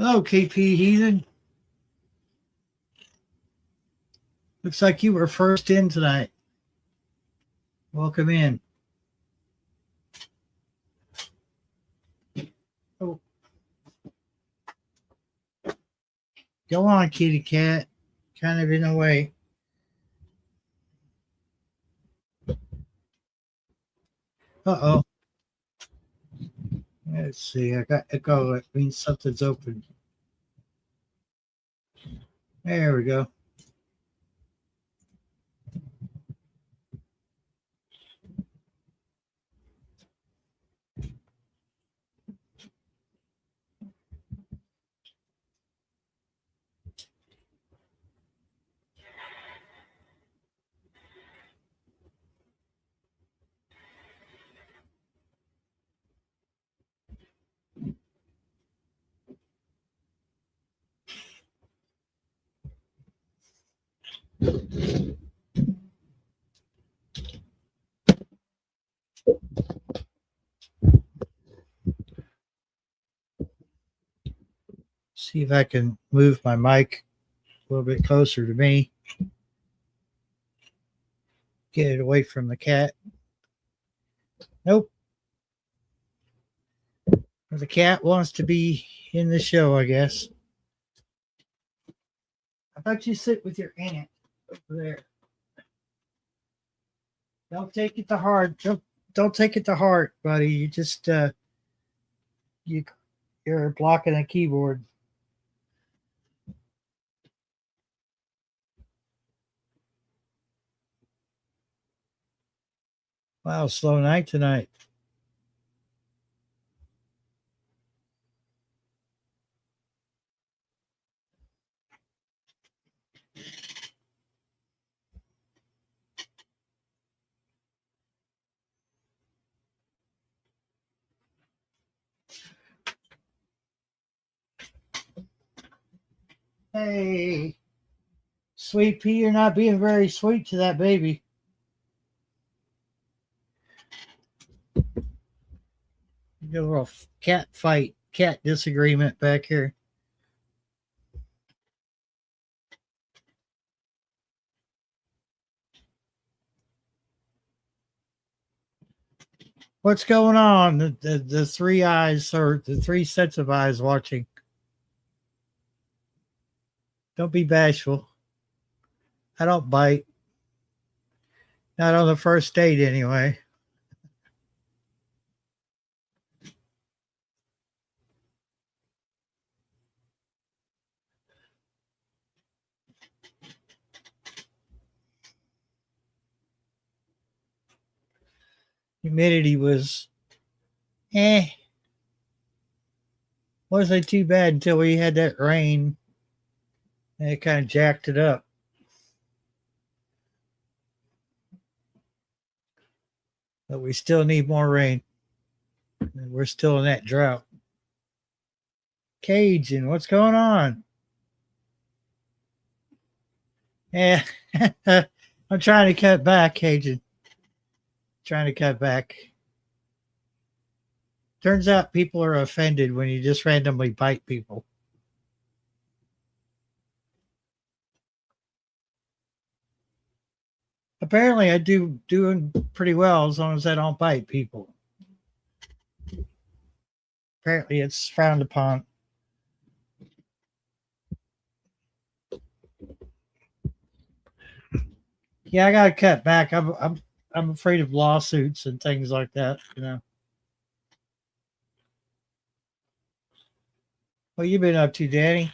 Hello, KP Heathen. Looks like you were first in tonight. Welcome in. Oh, go on, kitty cat. Kind of in a way. Uh-oh. Let's see. I got echo. It means something's open. There we go. See if I can move my mic a little bit closer to me. Get it away from the cat. Nope. The cat wants to be in the show, I guess. How about you sit with your aunt over there? Don't take it to heart. Don't take it to heart, buddy. You just you're blocking a keyboard. Wow, slow night tonight. Hey, Sweet Pea, you're not being very sweet to that baby. You got a little cat fight, cat disagreement back here. What's going on? The three eyes or the three sets of eyes watching. Don't be bashful. I don't bite. Not on the first date, anyway. Humidity was wasn't too bad until we had that rain and it kind of jacked it up. But we still need more rain. We're still in that drought. Cajun, what's going on? Yeah, I'm trying to cut back, Cajun. Trying to cut back. Turns out people are offended when you just randomly bite people. Apparently, I do doing pretty well as long as I don't bite people. Apparently, it's frowned upon. Yeah, I gotta cut back. I'm afraid of lawsuits and things like that. You know. What you been up to, Danny?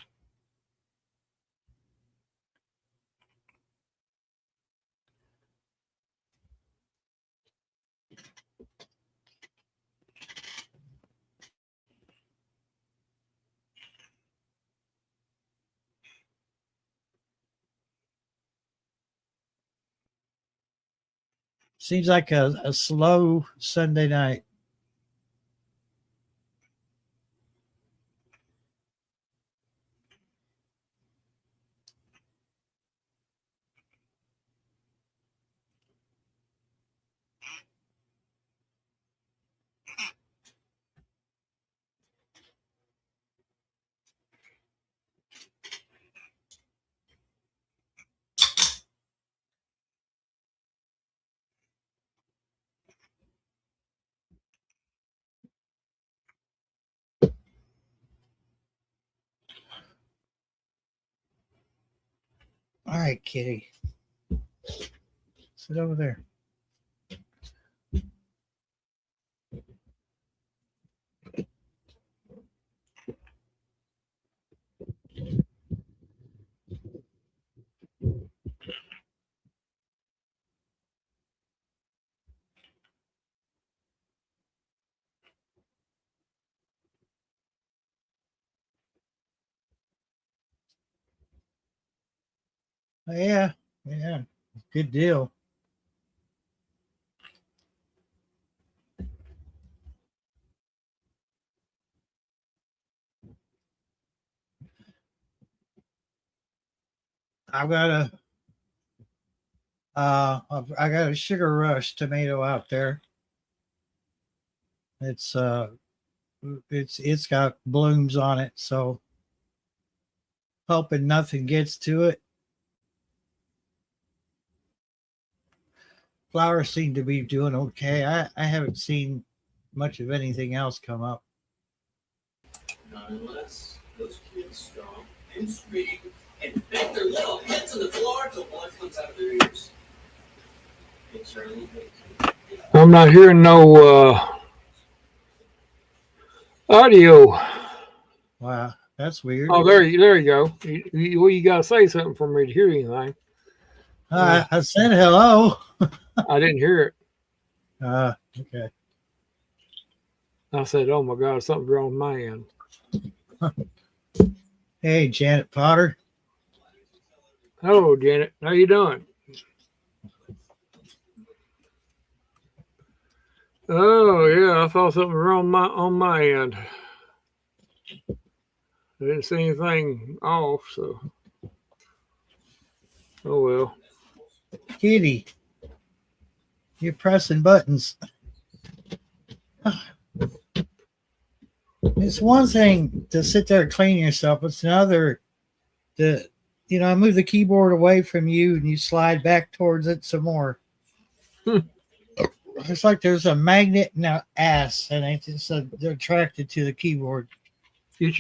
Seems like a slow Sunday night. All right, kitty. Sit over there. Yeah, yeah. Good deal. I've got I got a Sugar Rush tomato out there. It's it's got blooms on it, so hoping nothing gets to it. Flowers seem to be doing okay. I haven't seen much of anything else come up. Not unless those kids stomp and scream and bang their little heads on the floor until blood comes out of their ears. It certainly makes. I'm not hearing no audio. Wow, that's weird. Oh, there you go. You got to say something for me to hear anything. I said hello. I didn't hear it. Okay. I said, "Oh my God, something's wrong with my end." Hey, Janet Potter. Hello, Janet. How you doing? Oh yeah, I thought something was wrong on my end. I didn't see anything off, so oh well. Kitty, you're pressing buttons. It's one thing to sit there and clean yourself. It's another to, I move the keyboard away from you and you slide back towards it some more. It's like there's a magnet in the ass, and they're attracted to the keyboard. Get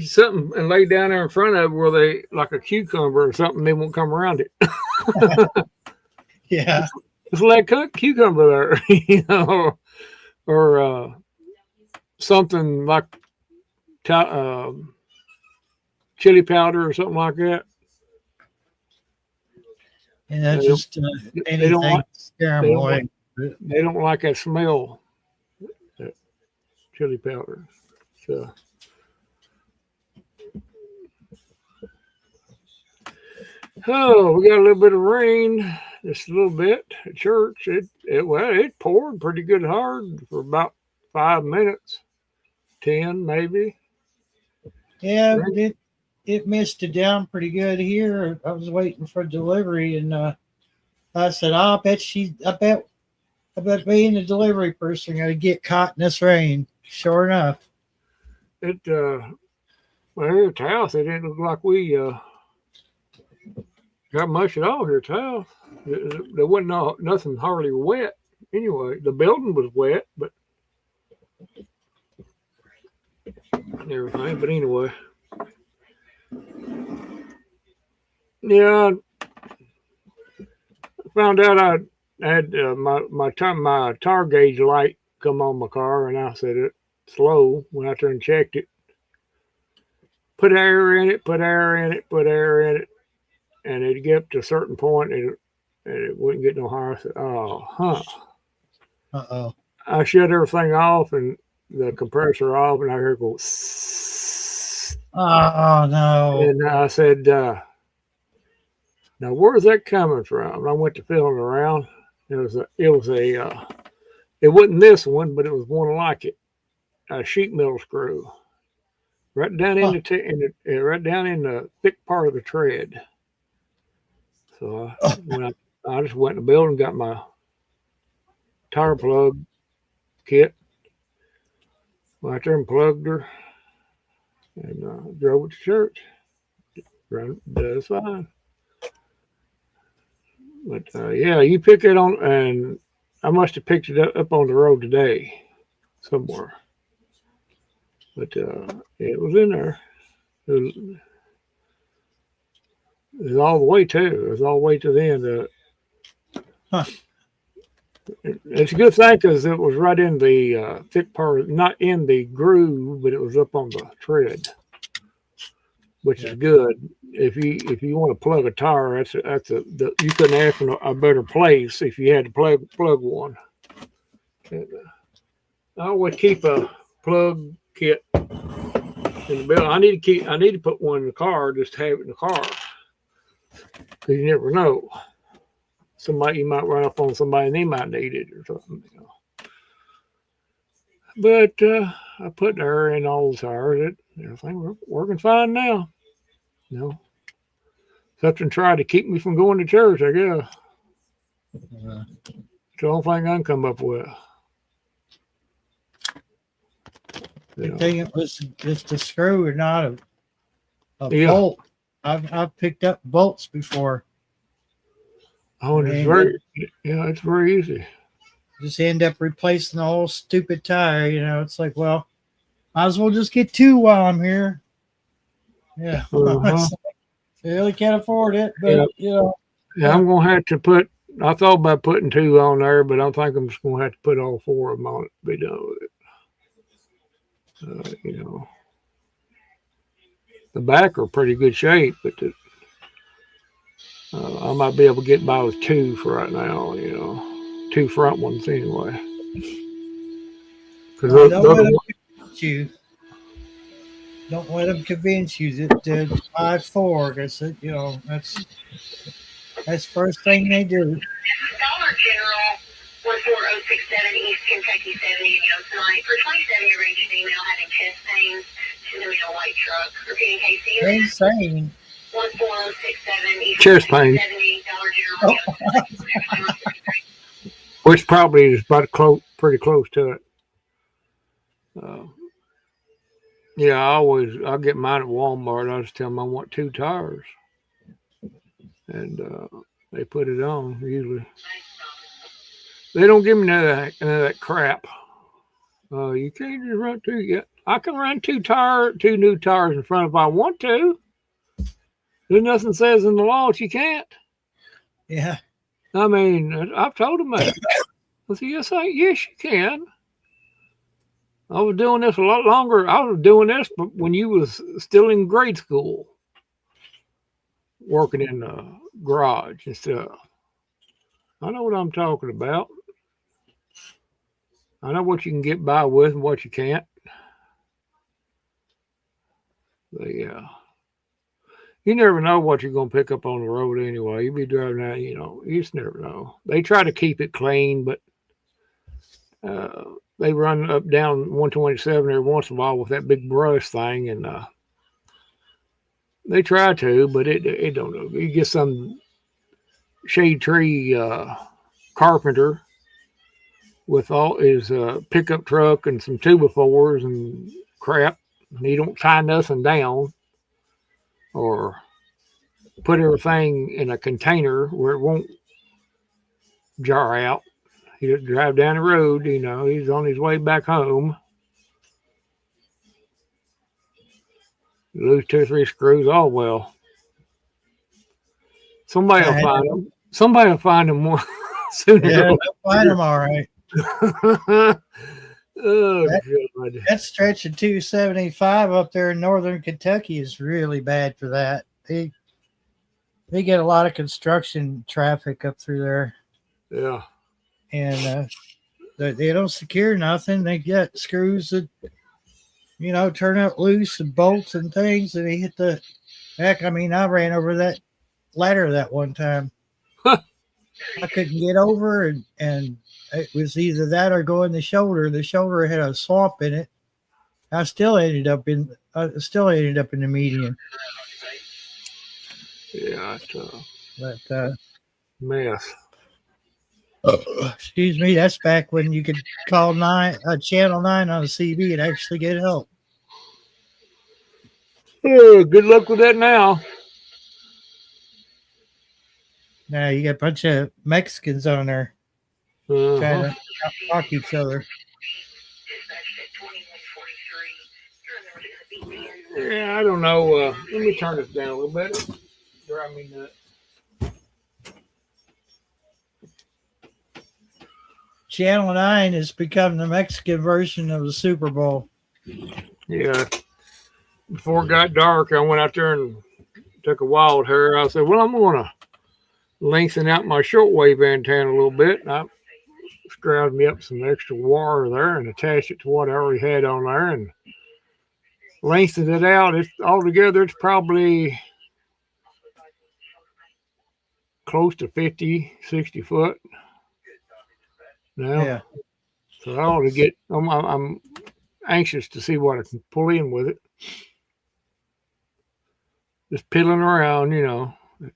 you something and lay down there in front of it where they like a cucumber or something. They won't come around it. Yeah, it's like a cucumber there, or something like chili powder or something like that. and that's just anything scare them away. They don't like that smell, that chili powder. So. Oh, we got a little bit of rain, just a little bit at church. It poured pretty good hard for about 5 minutes, 10 maybe. Yeah, it missed it down pretty good here. I was waiting for delivery, and I said, I bet being the delivery person gonna get caught in this rain. Sure enough. Well, here at the house, it didn't look like we got much at all here at the house. There wasn't nothing hardly wet. Anyway, the building was wet, but and everything. But anyway, yeah, I found out I had my tar gauge light come on my car, and I said it's slow. Went out there and checked it. Put air in it, put air in it, put air in it, and it'd get up to a certain point, and it wouldn't get no higher. I said, "Oh, huh." Uh-oh. I shut everything off and the compressor off, and I heard it go. Oh no! And I said, "Now where's that coming from?" And I went to feeling around. It wasn't this one, but it was one like it, a sheet metal screw, right down in right down in the thick part of the tread. So I just went in the building, got my tire plug kit, went out there and plugged her, and drove it to church. Does fine. But yeah, you pick it on, and I must have picked it up on the road today somewhere. But it was in there. It was all the way to. It was all the way to the end. Huh. It's a good thing because it was right in the thick part, not in the groove, but it was up on the tread, which is good. If you want to plug a tire, you couldn't ask for a better place if you had to plug one. And, I always keep a plug kit in the bill. I need to put one in the car, just to have it in the car, because you never know. You might run up on somebody and they might need it or something. But I put her in all the tires. Everything working fine now. Something tried to keep me from going to church, I guess. It's the only thing I can come up with. I think it was just a screw and not a bolt. I've picked up bolts before. Oh, and it's very easy. Just end up replacing the whole stupid tire. It's like, well, might as well just get two while I'm here. Yeah. I really can't afford it, but Yeah, I'm gonna have to put. I thought about putting two on there, but I think I'm just gonna have to put all four of them on it to be done with it. The back are pretty good shape, but I might be able to get by with two for right now. Two front ones anyway. Because don't let them convince you that 5'4". I said, that's the first thing they do. Dollar General 14067 East Kentucky 70 tonight for 27-year range female having chest pains. She's in a white truck. Repeating Casey. Insane. 14067 East chest pain. 70 Dollar General. Which probably is pretty close to it. I'll get mine at Walmart. I just tell them I want two tires, and they put it on. Usually, they don't give me none of that crap. You can't just run two yet. I can run two new tires in front if I want to. There's nothing says in the law that you can't. Yeah. I mean, I've told them that. I said, yes, you can. I was doing this a lot longer. I was doing this when you was still in grade school, working in the garage and stuff. I know what I'm talking about. I know what you can get by with and what you can't. But yeah. You never know what you're going to pick up on the road anyway. You be driving out, you just never know. They try to keep it clean, but they run up down 127 every once in a while with that big brush thing, and they try to, but it don't know. You get some shade tree carpenter with all his pickup truck and some 2x4s and crap, and he don't tie nothing down or put everything in a container where it won't jar out. He just drive down the road, he's on his way back home. Lose 2 or 3 screws, oh well. Somebody will find them. Somebody will find them more sooner. Yeah, they'll find them all right. Oh, God. That stretch of 275 up there in northern Kentucky is really bad for that. They get a lot of construction traffic up through there. Yeah. And they don't secure nothing. They get screws that, turn out loose and bolts and things, and they hit the heck. I mean, I ran over that ladder that one time. I couldn't get over, and it was either that or go in the shoulder. The shoulder had a swamp in it. I still ended up in the median. Yeah, but mess. Excuse me. That's back when you could call Channel 9 on a CB and actually get help. Oh, good luck with that now. Now you got a bunch of Mexicans on there trying to talk each other. Yeah, I don't know. Let me turn this down a little bit. drive me nuts. Channel 9 has become the Mexican version of the Super Bowl. Yeah. Before it got dark, I went out there and took a wild hair. I said, well, I'm going to lengthen out my shortwave antenna a little bit. And I scrounged me up some extra wire there and attached it to what I already had on there and lengthened it out. It's altogether, it's probably close to 50, 60 foot now. Yeah. So I ought to get, I'm anxious to see what I can pull in with it. Just piddling around, you know. But,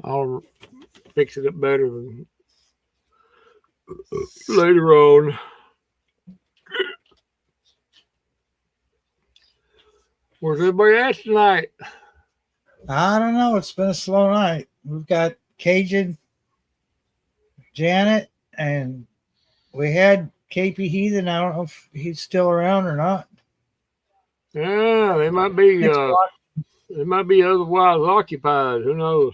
I'll fix it up better than later on. Where's everybody at tonight? I don't know. It's been a slow night. We've got Cajun, Janet, and we had KP Heathen. I don't know if he's still around or not. Yeah, they might be otherwise occupied. Who knows?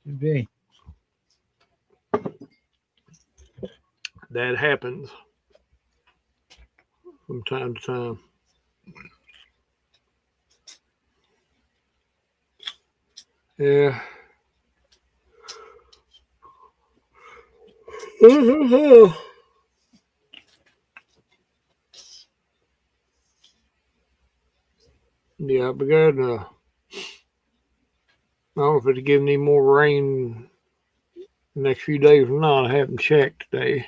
Could be. That happens from time to time. Yeah. Yeah, but good. I don't know if it's giving any more rain the next few days or not. I haven't checked today.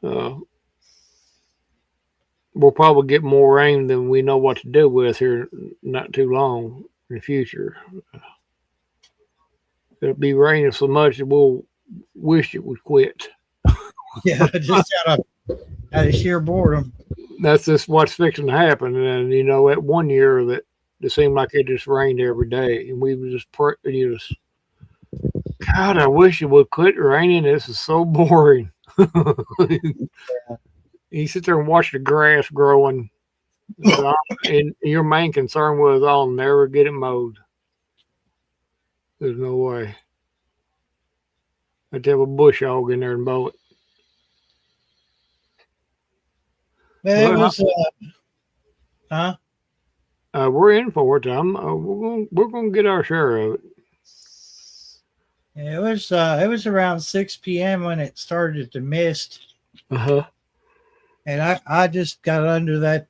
We'll probably get more rain than we know what to do with here not too long in the future. It'll be raining so much that we'll wish it would quit. Yeah, just out of sheer boredom. That's just what's fixing to happen. And you know, that one year that it seemed like it just rained every day, and we were just God, I wish it would quit raining. This is so boring. You sit there and watch the grass growing, and your main concern was I'll never get it mowed. There's no way. I'd have a bush hog in there and mow it. But it was, we're in for it, Tom. We're gonna get our share of it. it was around 6 p.m. when it started to mist. And I just got under that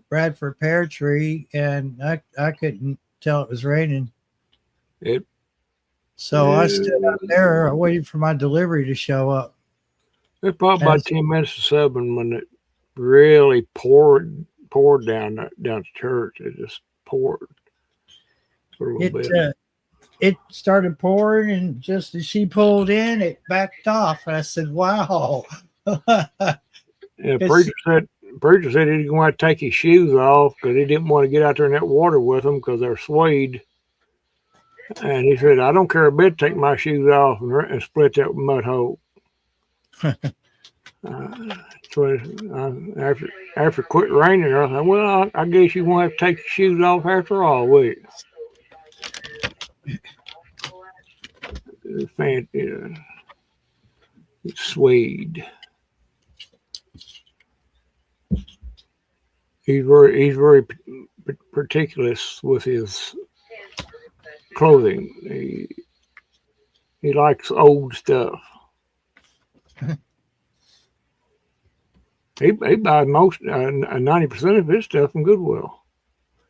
Bradford pear tree, and I couldn't tell it was raining. So I stood out there waiting for my delivery to show up. It's probably about 10 minutes to 7 when it really poured down to church. It just poured for a little bit. It started pouring, and just as she pulled in, it backed off. And I said, "Wow." Yeah, preacher said he didn't want to take his shoes off because he didn't want to get out there in that water with them because they're suede. And he said, "I don't care a bit. Take my shoes off and split that mud hole." So after it quit raining, I thought, well, I guess you won't have to take your shoes off after all, will you? It's suede. He's very particular with his clothing. He likes old stuff. He buys most 90% of his stuff from Goodwill.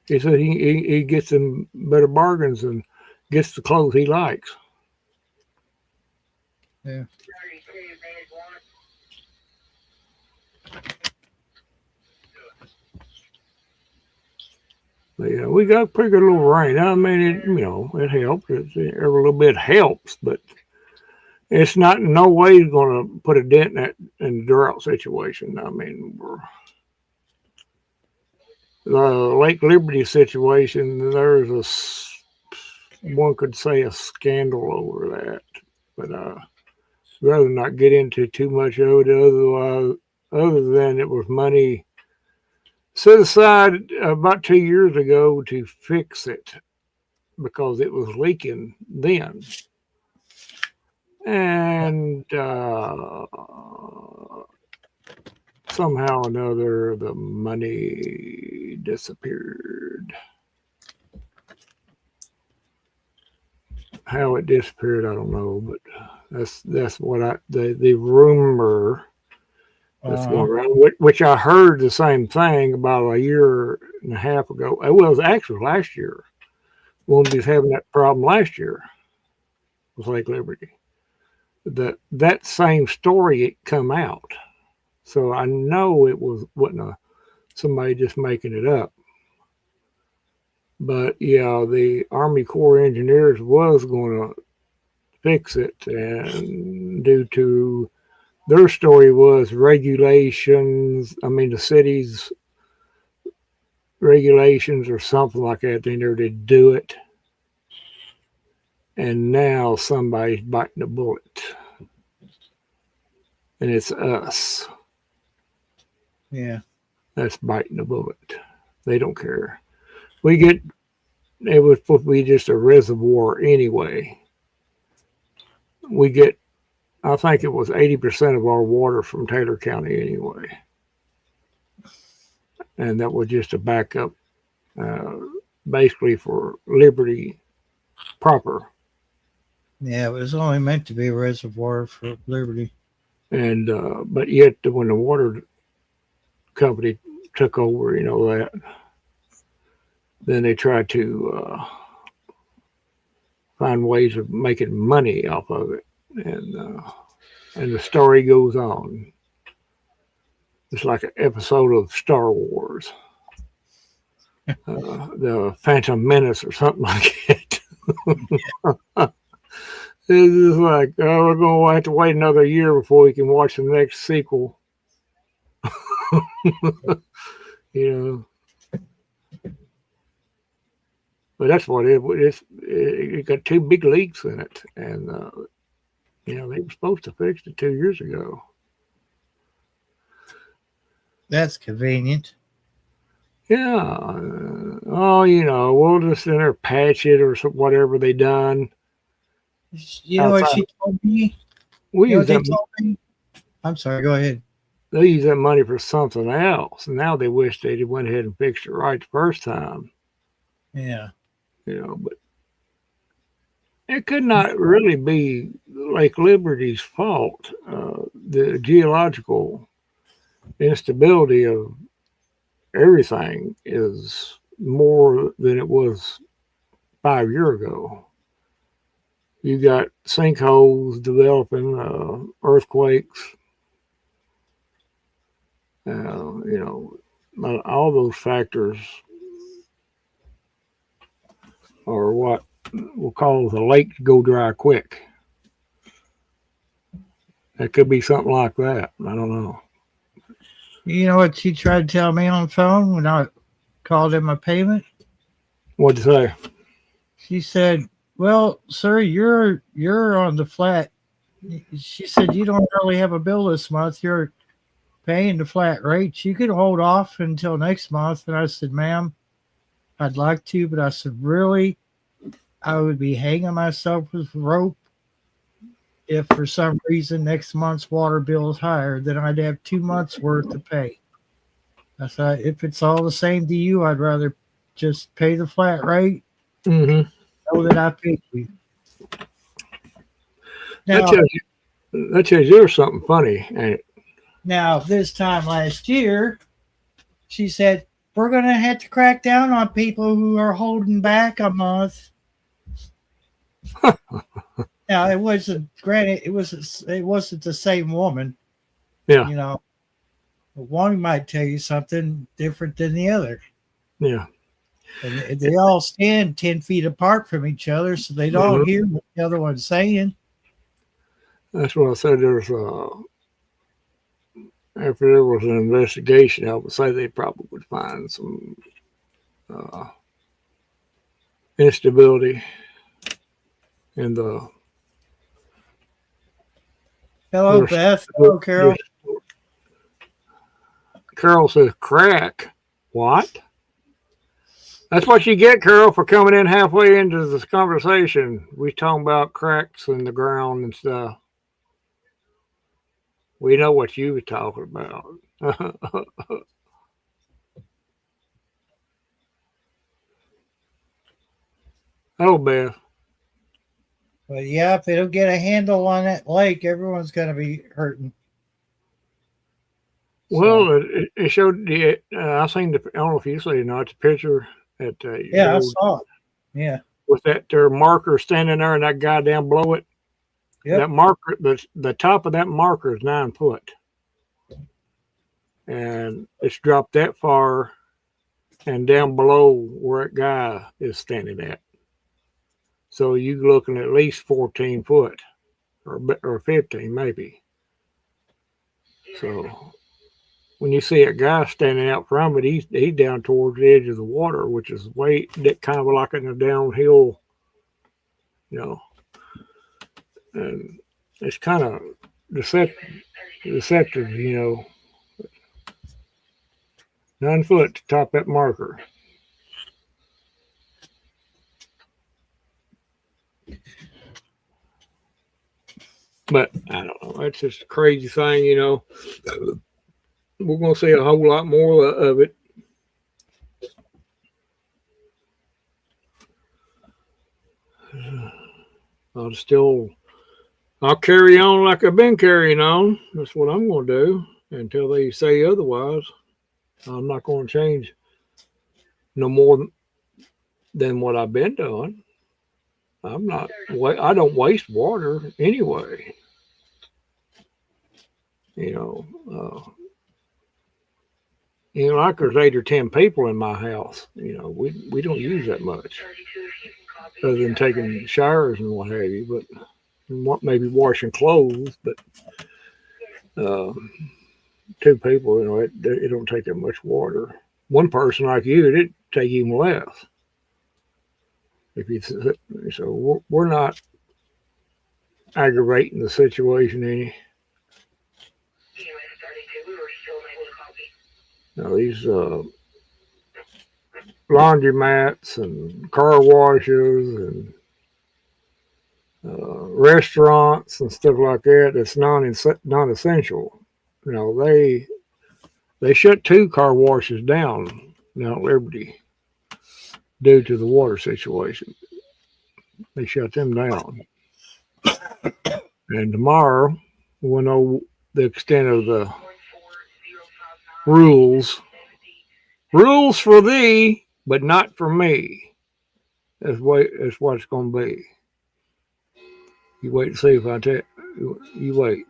He said he gets them better bargains and gets the clothes he likes. Yeah. But yeah, we got pretty good little rain. I mean, it helps. Every little bit helps, but it's not in no way going to put a dent in the drought situation. I mean, the Lake Liberty situation, there's one could say a scandal over that, but rather not get into too much of it. Other than it was money set aside about 2 years ago to fix it. because it was leaking then. And somehow or another, the money disappeared. How it disappeared, I don't know, but that's what the rumor that's going around, which I heard the same thing about a year and a half ago. It was actually last year. When we was having that problem last year with Lake Liberty. That same story it come out. So I know it wasn't somebody just making it up. But yeah, the Army Corps of Engineers was going to fix it, and due to their story was regulations. I mean, the city's regulations or something like that. They never did do it, and now somebody's biting the bullet, and it's us. Yeah, that's biting the bullet. They don't care. It was supposed to be just a reservoir anyway. We get, I think it was 80% of our water from Taylor County anyway. And that was just a backup, basically for Liberty proper. Yeah, it was only meant to be a reservoir for Liberty. And, but yet when the water company took over, that, then they tried to find ways of making money off of it, and the story goes on. It's like an episode of Star Wars, the Phantom Menace or something like it. It's just like, we're going to have to wait another year before we can watch the next sequel. But that's what it is. It got two big leaks in it, and they were supposed to fix it 2 years ago. That's convenient. Yeah. We'll just in there patch it or whatever they done. You know what she told me? I'm sorry, go ahead. They use that money for something else. And now they wish they'd went ahead and fixed it right the first time. Yeah. But it could not really be Lake Liberty's fault. The geological instability of everything is more than it was 5 years ago. You got sinkholes developing, earthquakes, all those factors are what we'll call the lake to go dry quick. It could be something like that. I don't know. You know what she tried to tell me on the phone when I called in my payment? What'd you say? She said, "Well, sir, you're on the flat." She said, "You don't really have a bill this month. You're paying the flat rate. You could hold off until next month." And I said, "Ma'am, I'd like to, but I said, really, I would be hanging myself with rope if for some reason next month's water bill is higher, then I'd have 2 months worth to pay." I said, "If it's all the same to you, I'd rather just pay the flat rate. Mm-hmm. Know that I paid you." Now, that tells you there's something funny, ain't it? Now, this time last year, she said, "We're going to have to crack down on people who are holding back a month." Now, it wasn't, granted, it wasn't the same woman. Yeah. One might tell you something different than the other. Yeah. And they all stand 10 feet apart from each other, so they don't hear what the other one's saying. That's what I said. After there was an investigation, I would say they probably would find some instability in the. Hello, Beth. Hello, Carol. Carol says, "Crack. What?" That's what you get, Carol, for coming in halfway into this conversation. We talking about cracks in the ground and stuff. We know what you were talking about. Oh, Beth. But yeah, if they don't get a handle on that lake, everyone's going to be hurting. Well, it showed the. I seen the. I don't know if you see it or not. The picture at yeah, I saw it. Yeah, with that their marker standing there and that guy down below it. Yep. That marker, the top of that marker is 9 foot, and it's dropped that far, and down below where that guy is standing at. So you're looking at least 14 foot, or 15 maybe. So when you see a guy standing out from it, he's down towards the edge of the water, which is way kind of like in a downhill, you know. And it's kind of deceptive, you know. 9 foot to top that marker. But I don't know. That's just a crazy thing, you know. We're going to see a whole lot more of it. I'll carry on like I've been carrying on. That's what I'm going to do until they say otherwise. I'm not going to change no more than what I've been doing. I don't waste water anyway. Like there's 8 or 10 people in my house. We don't use that much, other than taking showers and what have you. But maybe washing clothes. But 2 people, it don't take that much water. One person like you, it'd take even less. So we're not aggravating the situation any. These laundromats and car washes and restaurants and stuff like that, that's non-essential. They shut 2 car washes down now at Liberty due to the water situation. They shut them down. And tomorrow we'll know the extent of the rules. Rules for thee, but not for me. That's what it's going to be. You wait and see if I tell you. Wait.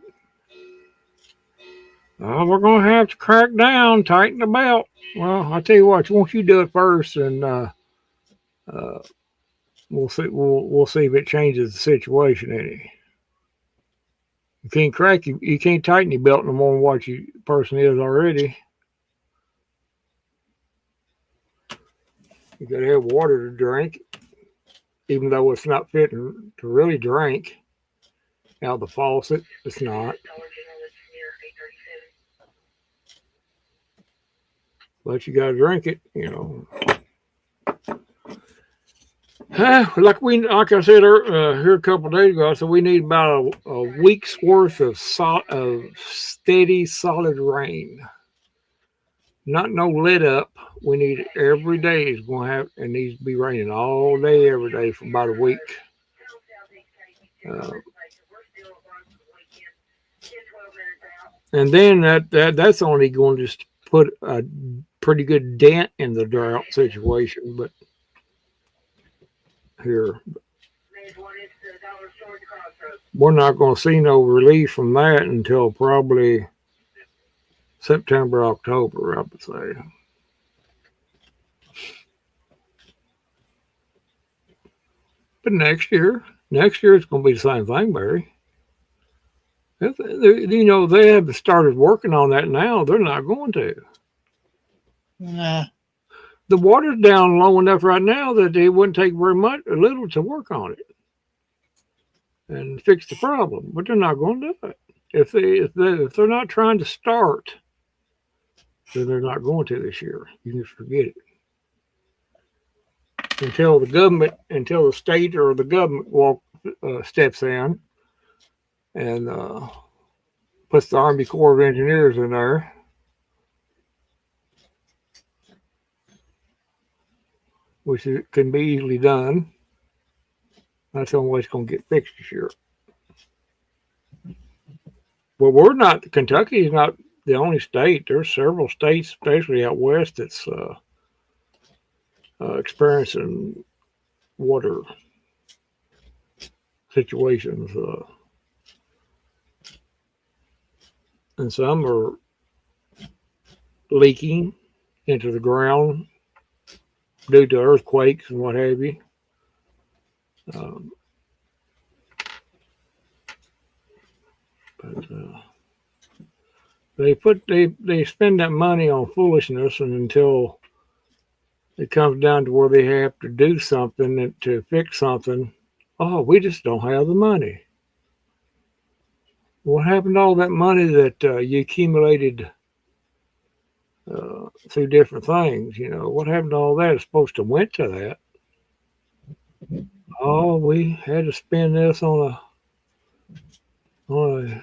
We're going to have to crack down, tighten the belt. Well, I tell you what, won't you do it first, and we'll see. We'll see if it changes the situation any. You can't crack you can't tighten your belt no more than what your person is already. You got to have water to drink, even though it's not fitting to really drink out of the faucet. It's not. But you got to drink it, Like I said here a couple of days ago, so we need about a week's worth of steady, solid rain. Not no lit up. We need it every day. Is going to have. It needs to be raining all day, every day for about a week. And then that's only going to just put a pretty good dent in the drought situation. But here, we're not going to see no relief from that until probably September, October, I would say. But next year it's going to be the same thing, Barry. They have started working on that now. They're not going to. Nah. The water's down low enough right now that it wouldn't take a little to work on it and fix the problem. But they're not going to do it. If they're not trying to start, then they're not going to this year. You can just forget it. until the state or the government steps in and puts the Army Corps of Engineers in there. Which can be easily done. That's the only way it's going to get fixed this year. Well, Kentucky is not the only state. There's several states, especially out west, that's experiencing water situations. And some are leaking into the ground due to earthquakes and what have you. But they spend that money on foolishness, and until it comes down to where they have to do something to fix something, oh, we just don't have the money. What happened to all that money that you accumulated through different things? You know, what happened to all that? It's supposed to went to that. Oh, we had to spend this on a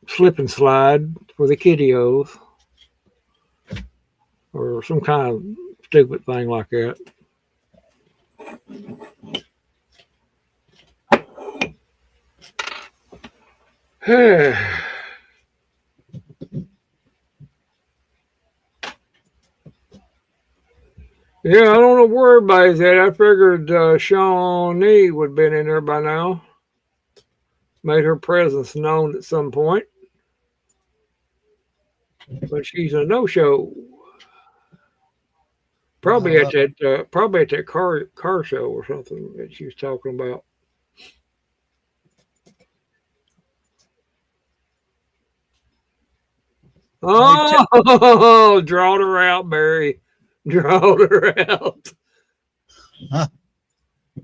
slip and slide for the kiddios, or some kind of stupid thing like that. Yeah, I don't know where everybody's at. I figured Shawnee would have been in there by now. Made her presence known at some point. But she's a no-show. Probably at that car show or something that she was talking about. Oh, drawed her out, Barry. Drawed her out. Huh.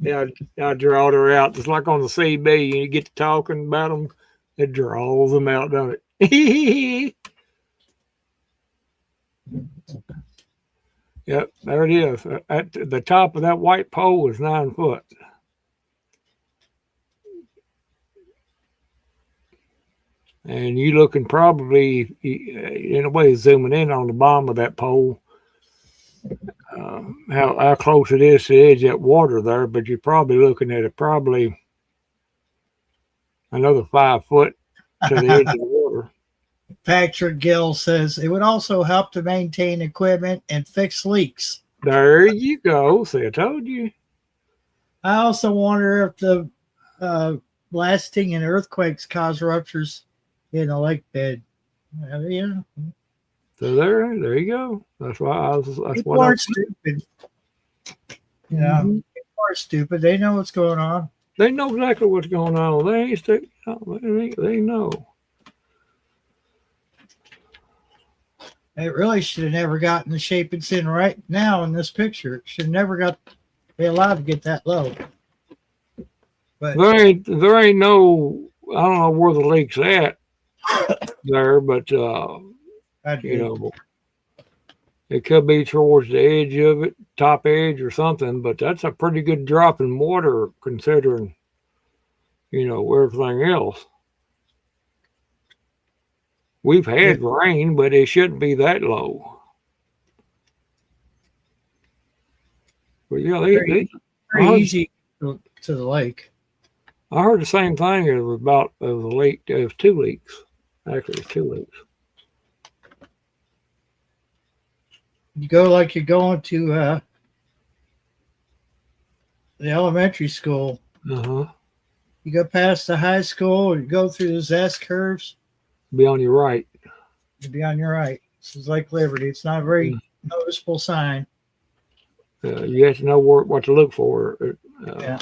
Yeah, I drawed her out. Just like on the CB, you get to talking about them, it draws them out, doesn't it? Yep, there it is. At the top of that white pole is 9 foot. And you looking probably, in a way, zooming in on the bottom of that pole, how close it is to the edge of that water there, but you're probably looking at it probably another 5 foot to the edge of the water. Patrick Gill says it would also help to maintain equipment and fix leaks. There you go. See, I told you. I also wonder if the blasting and earthquakes cause ruptures in the lake bed. Yeah. So there you go. That's why People aren't stupid. You know, people aren't stupid. They know what's going on. They know exactly what's going on. They ain't stupid. They know. It really should have never gotten the shape it's in right now in this picture. It should have never be allowed to get that low. But there ain't no, I don't know where the lake's at there, but you know, it could be towards the edge of it, top edge or something, but that's a pretty good drop in water considering, you know, everything else. We've had rain, but it shouldn't be that low. But yeah, pretty easy to the lake. I heard the same thing. It was about the lake. It was 2 leaks. Actually, it was 2 leaks. You go like you're going to the elementary school. Uh-huh. You go past the high school, you go through those S curves. Be on your right. You'll be on your right. This is Lake Liberty. It's not a very noticeable sign. You have to know what to look for. Yeah.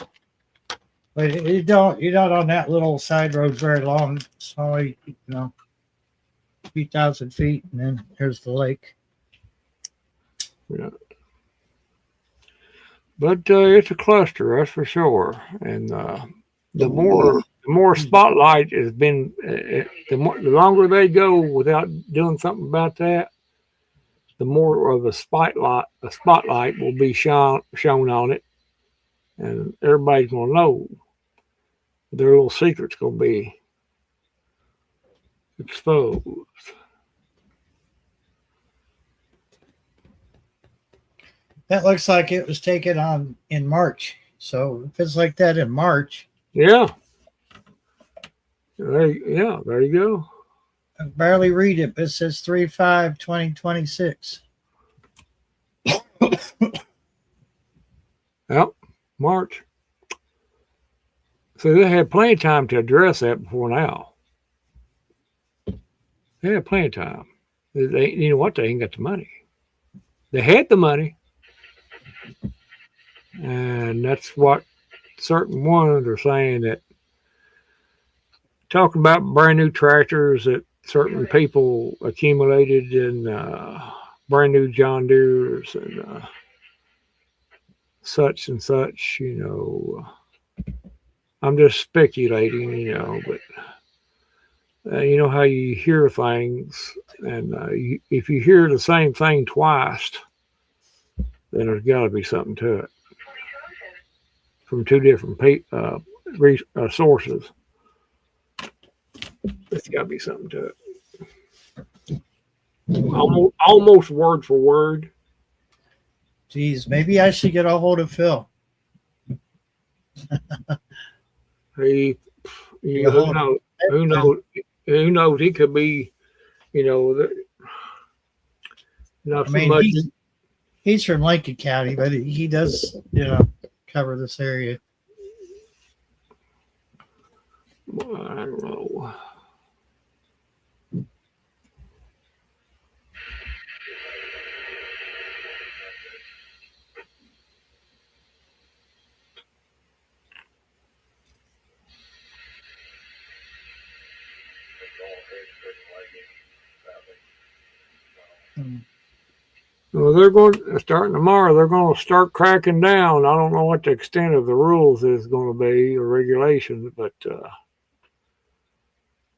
But you're not on that little side road very long. It's only, a few thousand feet, and then here's the lake. Yeah. But it's a cluster, that's for sure. And the more spotlight has been, the longer they go without doing something about that, the more of a spotlight will be shown on it, and everybody's gonna know. Their little secret's gonna be exposed. That looks like it was taken on in March. So if it's like that in March, Yeah. There you go. I can barely read it, but it says 3/5/2026. Yep, March. So they had plenty of time to address that before now. They had plenty of time. You know what? They ain't got the money. They had the money, and that's what certain ones are saying, that talking about brand new tractors that certain people accumulated in brand new John Deere's and such and such, you know. I'm just speculating, you know, but you know how you hear things, and if you hear the same thing twice, then there's got to be something to it from two different sources. There's got to be something to it. Almost word for word. Geez, maybe I should get a hold of Phil. Who knows? Who knows? He could be, you know, not I mean, so much. he's from Lincoln County, but he does, you know, cover this area. I don't know. Well, they're going starting tomorrow. They're going to start cracking down. I don't know what the extent of the rules is going to be or regulations, but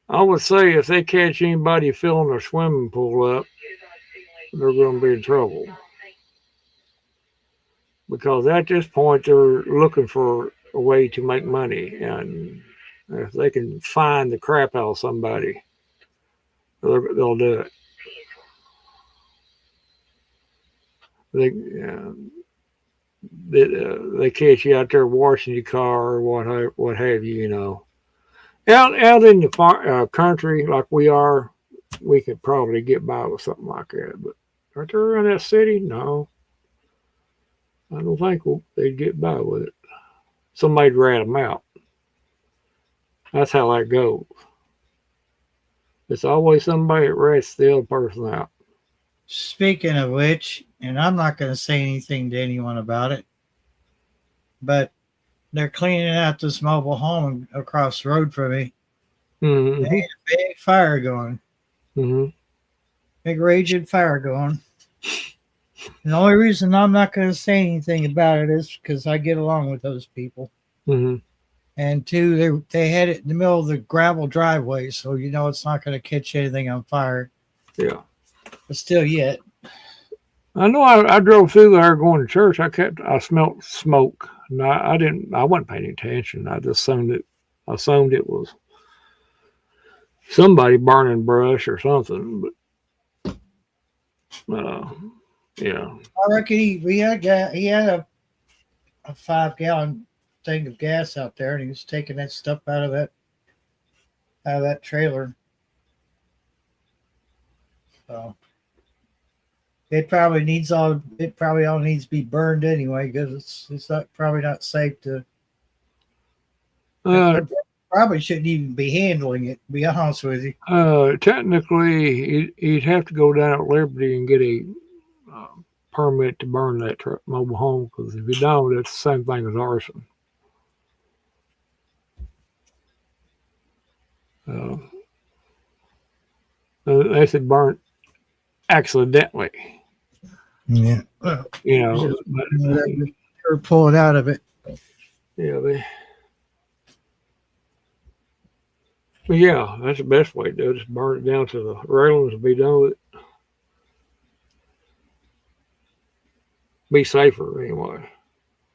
I would say if they catch anybody filling their swimming pool up, they're going to be in trouble. Because at this point, they're looking for a way to make money, and if they can find the crap out of somebody, they'll do it. They catch you out there washing your car or what have you, you know. Out in the country like we are, we could probably get by with something like that. But right there in that city, no. I don't think they'd get by with it. Somebody'd rat them out. That's how that goes. It's always somebody that rats the other person out. Speaking of which, and I'm not going to say anything to anyone about it, but they're cleaning out this mobile home across the road from me. Mm-hmm. They had a big fire going. Mm-hmm. Big raging fire going. And the only reason I'm not going to say anything about it is because I get along with those people. Mm-hmm. And two, they had it in the middle of the gravel driveway, so you know it's not going to catch anything on fire. Yeah. But still yet. I know I drove through there going to church. I smelled smoke. And I wasn't paying attention. I just assumed it was somebody burning brush or something. But yeah. I reckon he had a 5-gallon thing of gas out there, and he was taking that stuff out of that trailer. So it probably all needs to be burned anyway, because it's probably not safe to. Probably shouldn't even be handling it, to be honest with you. Technically, you'd have to go down at Liberty and get a permit to burn that mobile home, because if you don't, it's the same thing as arson. They said burnt accidentally. Yeah. You know, Or pull it out of it. Yeah, but yeah, that's the best way to do it. Just burn it down to the railings and be done with it. Be safer anyway.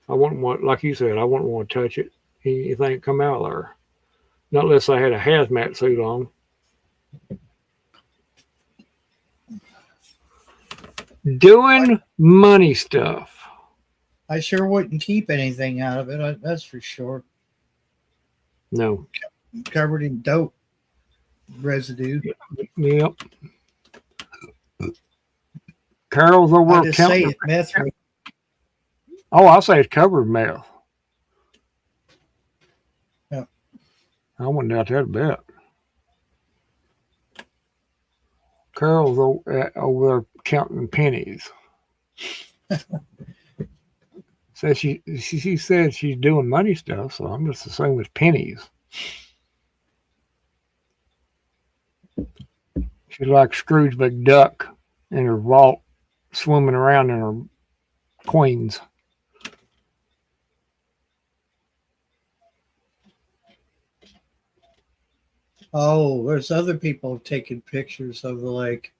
I wouldn't want, like you said, I wouldn't want to touch it. Anything come out of there. Not unless I had a hazmat suit on. Doing money stuff. I sure wouldn't keep anything out of it. That's for sure. No. Covered in dope residue. Yep. Carol's over I just say counting. it, meth. Oh, I'll say it's covered in meth. Yeah. I wouldn't doubt that a bit. Carol's over there counting pennies. So she said she's doing money stuff, so I'm just assuming it's pennies. She's like Scrooge McDuck in her vault, swimming around in her coins. Oh, there's other people taking pictures of the lake.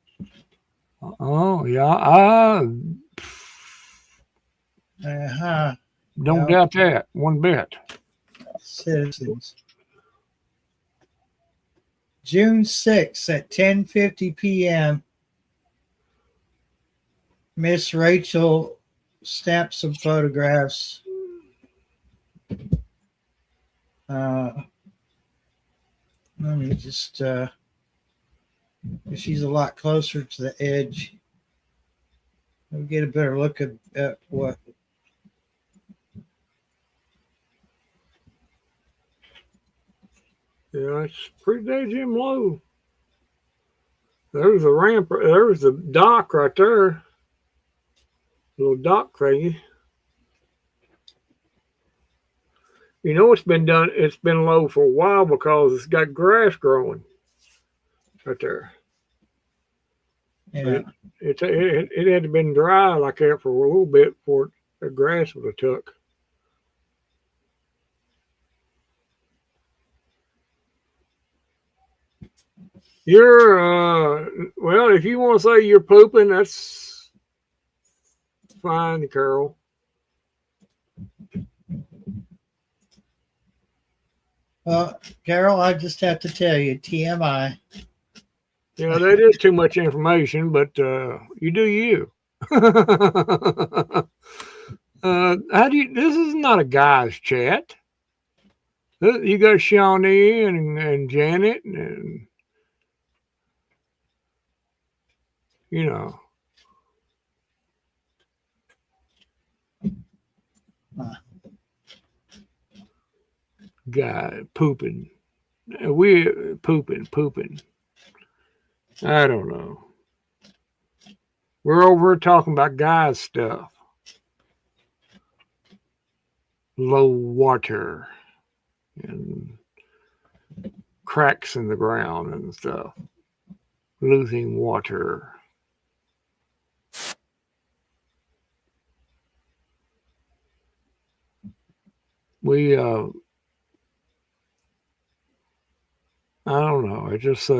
Oh yeah, don't doubt that one bit. Citizens. June 6th at 10:50 p.m. Miss Rachel snapped some photographs. Let me just she's a lot closer to the edge. We'll get a better look at what. Yeah, it's pretty damn low. There's a ramp. There's the dock right there. Little dock thingy. You know it's been done. It's been low for a while because it's got grass growing right there. Yeah. It had to been dry like that for a little bit before the grass would have took. You're well, if you want to say you're pooping, that's fine, Carol. Carol, I just have to tell you, TMI. Yeah, that is too much information, but you do you. How do you? This is not a guys' chat. You got Shawnee and Janet and you know. Guy pooping. We're pooping. I don't know. We're over talking about guys' stuff. Low water and cracks in the ground and stuff. Losing water. We I don't know. It just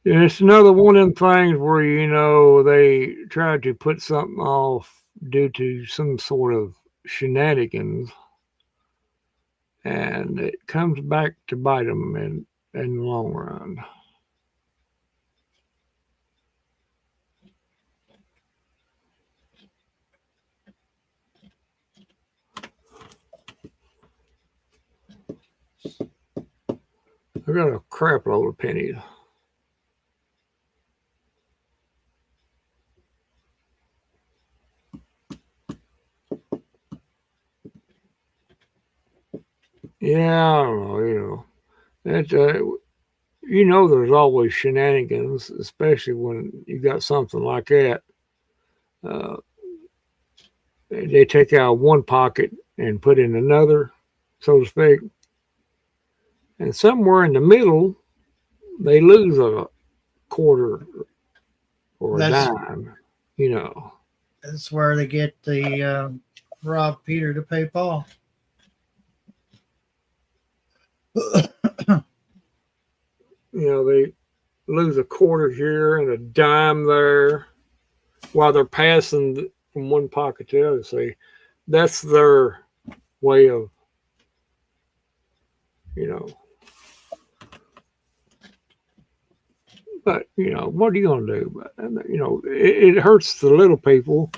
it's another one of them things where they try to put something off due to some sort of shenanigans, and it comes back to bite them in the long run. I got a crap load of pennies. Yeah, I don't know. That there's always shenanigans, especially when you got something like that. They take out one pocket and put in another, so to speak. And somewhere in the middle, they lose a quarter or a dime, That's where they get the rob Peter to pay Paul. They lose a quarter here and a dime there while they're passing from one pocket to the other. See, that's their way of, you know. But you know, what are you gonna do? But you know, it hurts the little people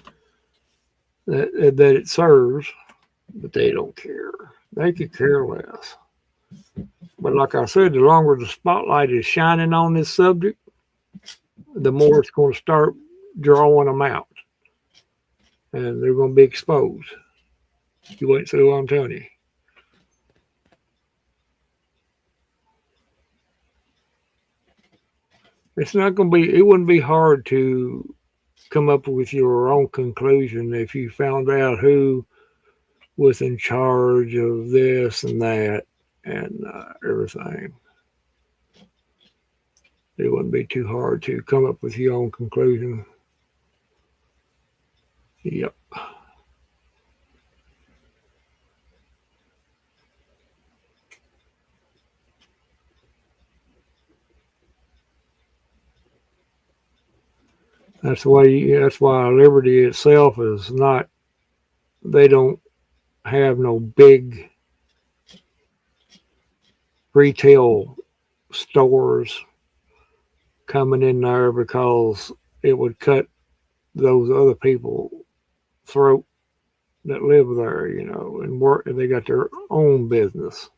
that it serves, but they don't care. They could care less. But like I said, the longer the spotlight is shining on this subject, the more it's going to start drawing them out, and they're going to be exposed. You wait and see what I'm telling you. It's not going to be. It wouldn't be hard to come up with your own conclusion if you found out who was in charge of this and that and everything. It wouldn't be too hard to come up with your own conclusion. Yep. That's why. That's why Liberty itself is not. They don't have no big retail stores coming in there because it would cut those other people throat that live there, you know, and work. They got their own business.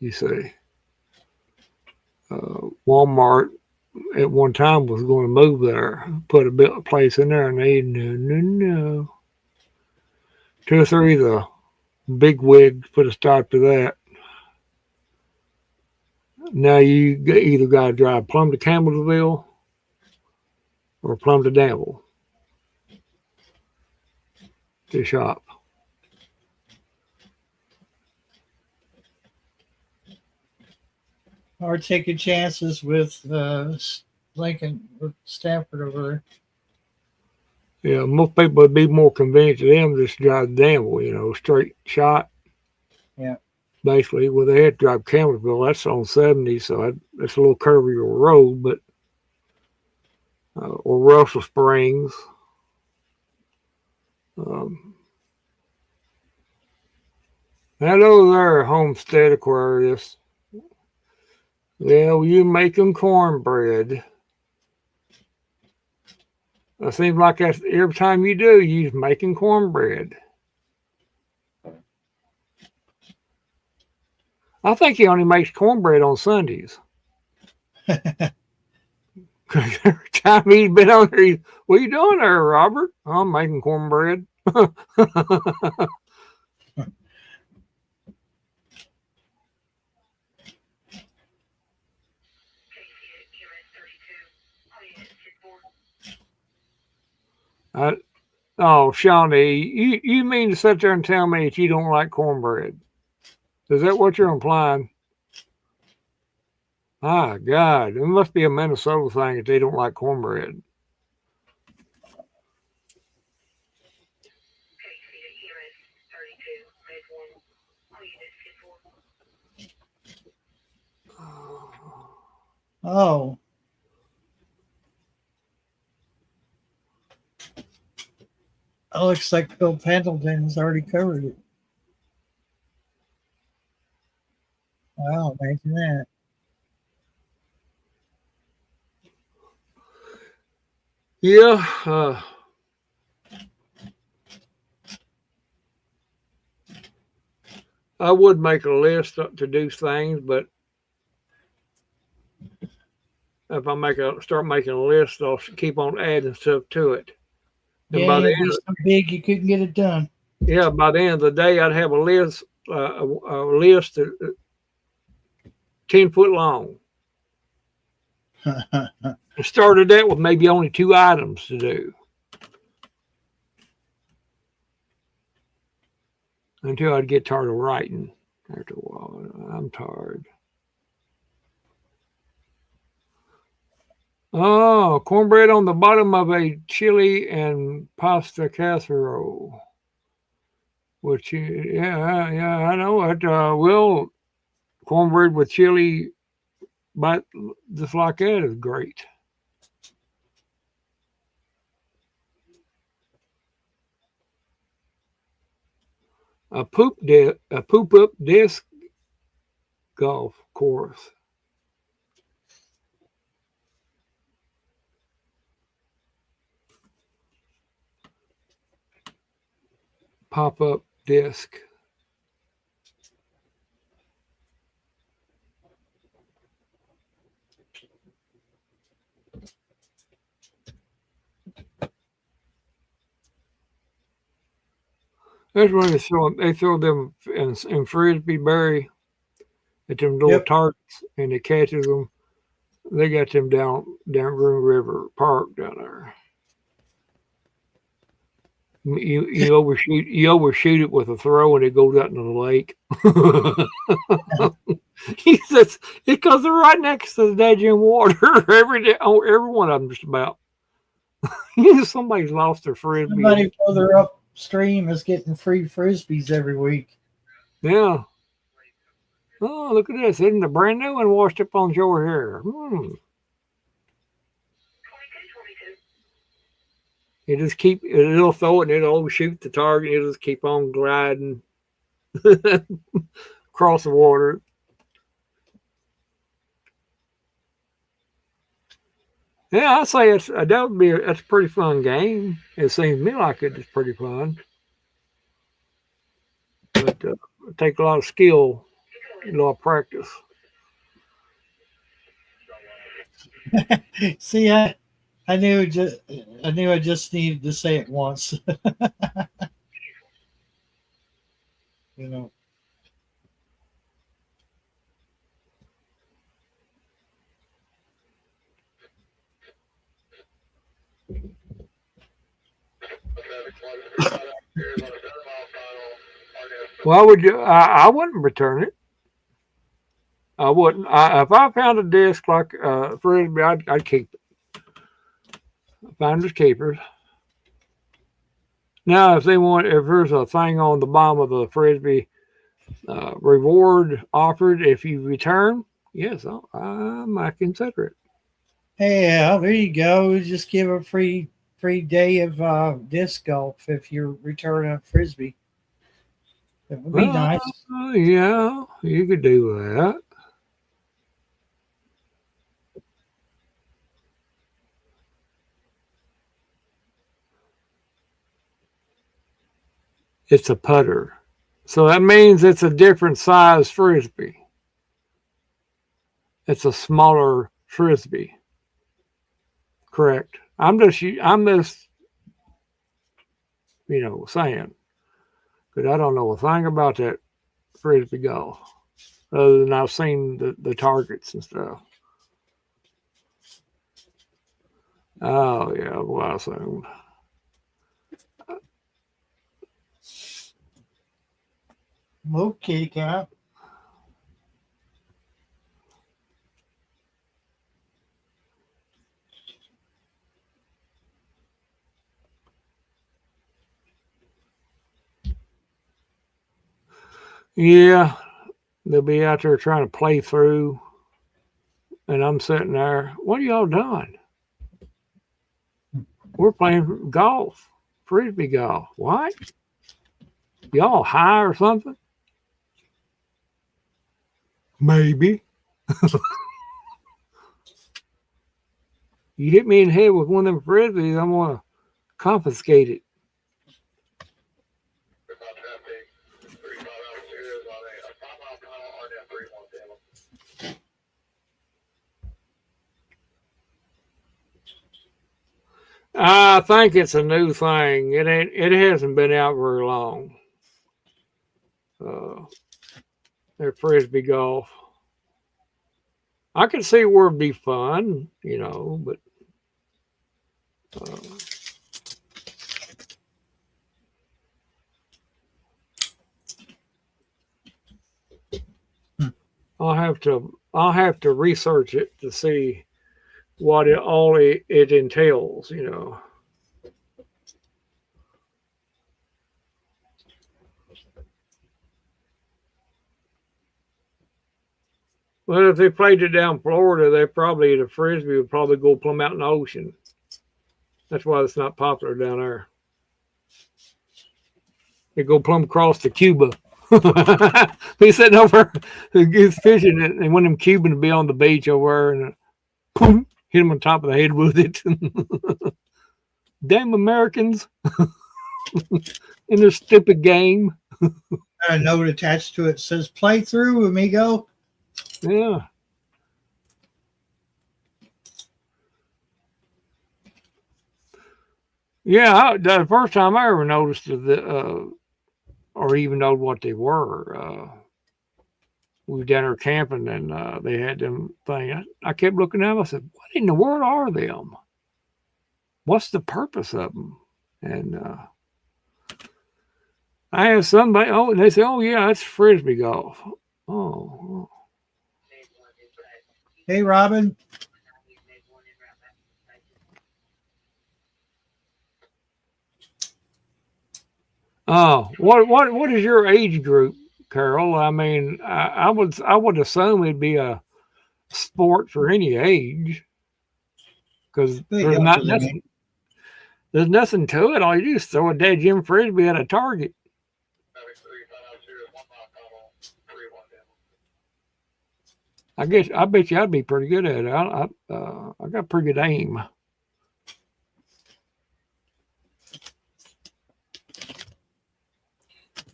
You see, Walmart at one time was going to move there, put a place in there, and they no. 2 or 3 of the big wigs put a stop to that. Now you either got to drive plumb to Campbellsville or plumb to Danville to shop. Or taking chances with Lincoln or Stanford over there. Yeah, most people would be more convenient to them just to drive to Danville, you know, straight shot. Yeah. Basically, well, they had to drive Campbellsville. That's on 70, so that's a little curvier road, but or Russell Springs. Hello there, Homestead Aquarius. Well, you making cornbread. It seems like that's every time you do, you're making cornbread. I think he only makes cornbread on Sundays. Because every time he's been on there, what are you doing there, Robert? I'm making cornbread. Shawnee, you mean to sit there and tell me that you don't like cornbread? Is that what you're implying? Ah, God, it must be a Minnesota thing that they don't like cornbread. Oh. It looks like Bill Pendleton's already covered it. Wow, imagine that. Yeah. I would make a list to do things, but if I start making a list, I'll keep on adding stuff to it. And yeah, it'd be so big you couldn't get it done. Yeah, by the end of the day, I'd have a list, a list 10 foot long. I started out with maybe only 2 items to do until I'd get tired of writing. After a while, I'm tired. Oh, cornbread on the bottom of a chili and pasta casserole. Which, yeah, I know it. Cornbread with chili, but just like that is great. a poop up disc golf course. Pop up disc. That's when they throw them in frisbee berry at them little Yep. targets, and it catches them. They got them down Green River Park down there. You overshoot it with a throw, and it goes out into the lake. He says because they're right next to the Dajin water every day. Oh, every one of them just about. Somebody's lost their frisbee. Somebody further upstream is getting free frisbees every week. Yeah. Oh, look at this. Isn't it brand new and washed up on shore here? You just it'll throw it and it'll overshoot the target. It'll just keep on gliding across the water. Yeah, I say that's a pretty fun game. It seems to me like it's pretty fun. But it takes a lot of skill, a lot of practice. See, I knew I just needed to say it once. You know. Why would you? I wouldn't return it. I wouldn't. If I found a disc like frisbee, I'd keep it. Finders keepers. Now, if there's a thing on the bottom of the frisbee, reward offered if you return, yes, I might consider it. Yeah, there you go. Just give a free day of disc golf if you return a frisbee. It would be nice. Yeah, you could do that. It's a putter. So that means it's a different size frisbee. It's a smaller frisbee. Correct. I'm just saying. But I don't know a thing about that frisbee golf. Other than I've seen the targets and stuff. Oh yeah, well I assumed. Okay, Cap. Yeah, they'll be out there trying to play through, and I'm sitting there. What are y'all doing? We're playing golf, frisbee golf. What? Y'all high or something? Maybe. You hit me in the head with one of them frisbees, I'm gonna confiscate it. I think it's a new thing. It hasn't been out very long. They're frisbee golf. I can see where it'd be fun, but I'll have to research it to see what it entails, Well, if they played it down Florida, the frisbee would probably go plumb out in the ocean. That's why it's not popular down there. It go plumb across to Cuba. He's sitting over, he's fishing, and one of them Cubans be on the beach over there, and boom, hit him on top of the head with it. Damn Americans in their stupid game. A note attached to it says "Play through, amigo." Yeah. Yeah, the first time I ever noticed or even know what they were, we were down there camping, and they had them thing. I kept looking at them. I said, "What in the world are them? What's the purpose of them?" And I asked somebody. Oh, and they said, "Oh yeah, that's frisbee golf." Oh. Hey, Robin. Oh, what is your age group, Carol? I mean, I would assume it'd be a sport for any age, because there's nothing to it. All you do is throw a dead Jim frisbee at a target. I bet you I'd be pretty good at it. I got pretty good aim.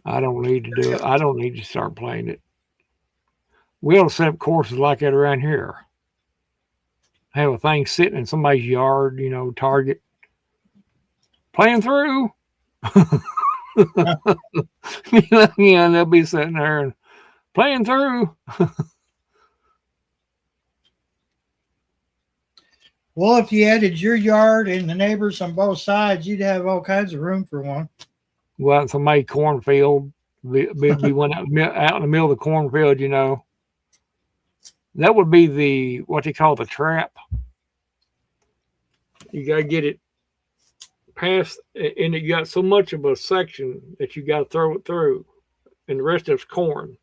I don't need to do it. I don't need to start playing it. We ought to set up courses like that around here. Have a thing sitting in somebody's yard, target. Playing through. Yeah, they'll be sitting there and playing through. Well, if you added your yard and the neighbors on both sides, you'd have all kinds of room for one. Go out in somebody's cornfield. Be one out in the middle of the cornfield, That would be what they call the trap. You got to get it past, and you got so much of a section that you got to throw it through, and the rest of it's corn.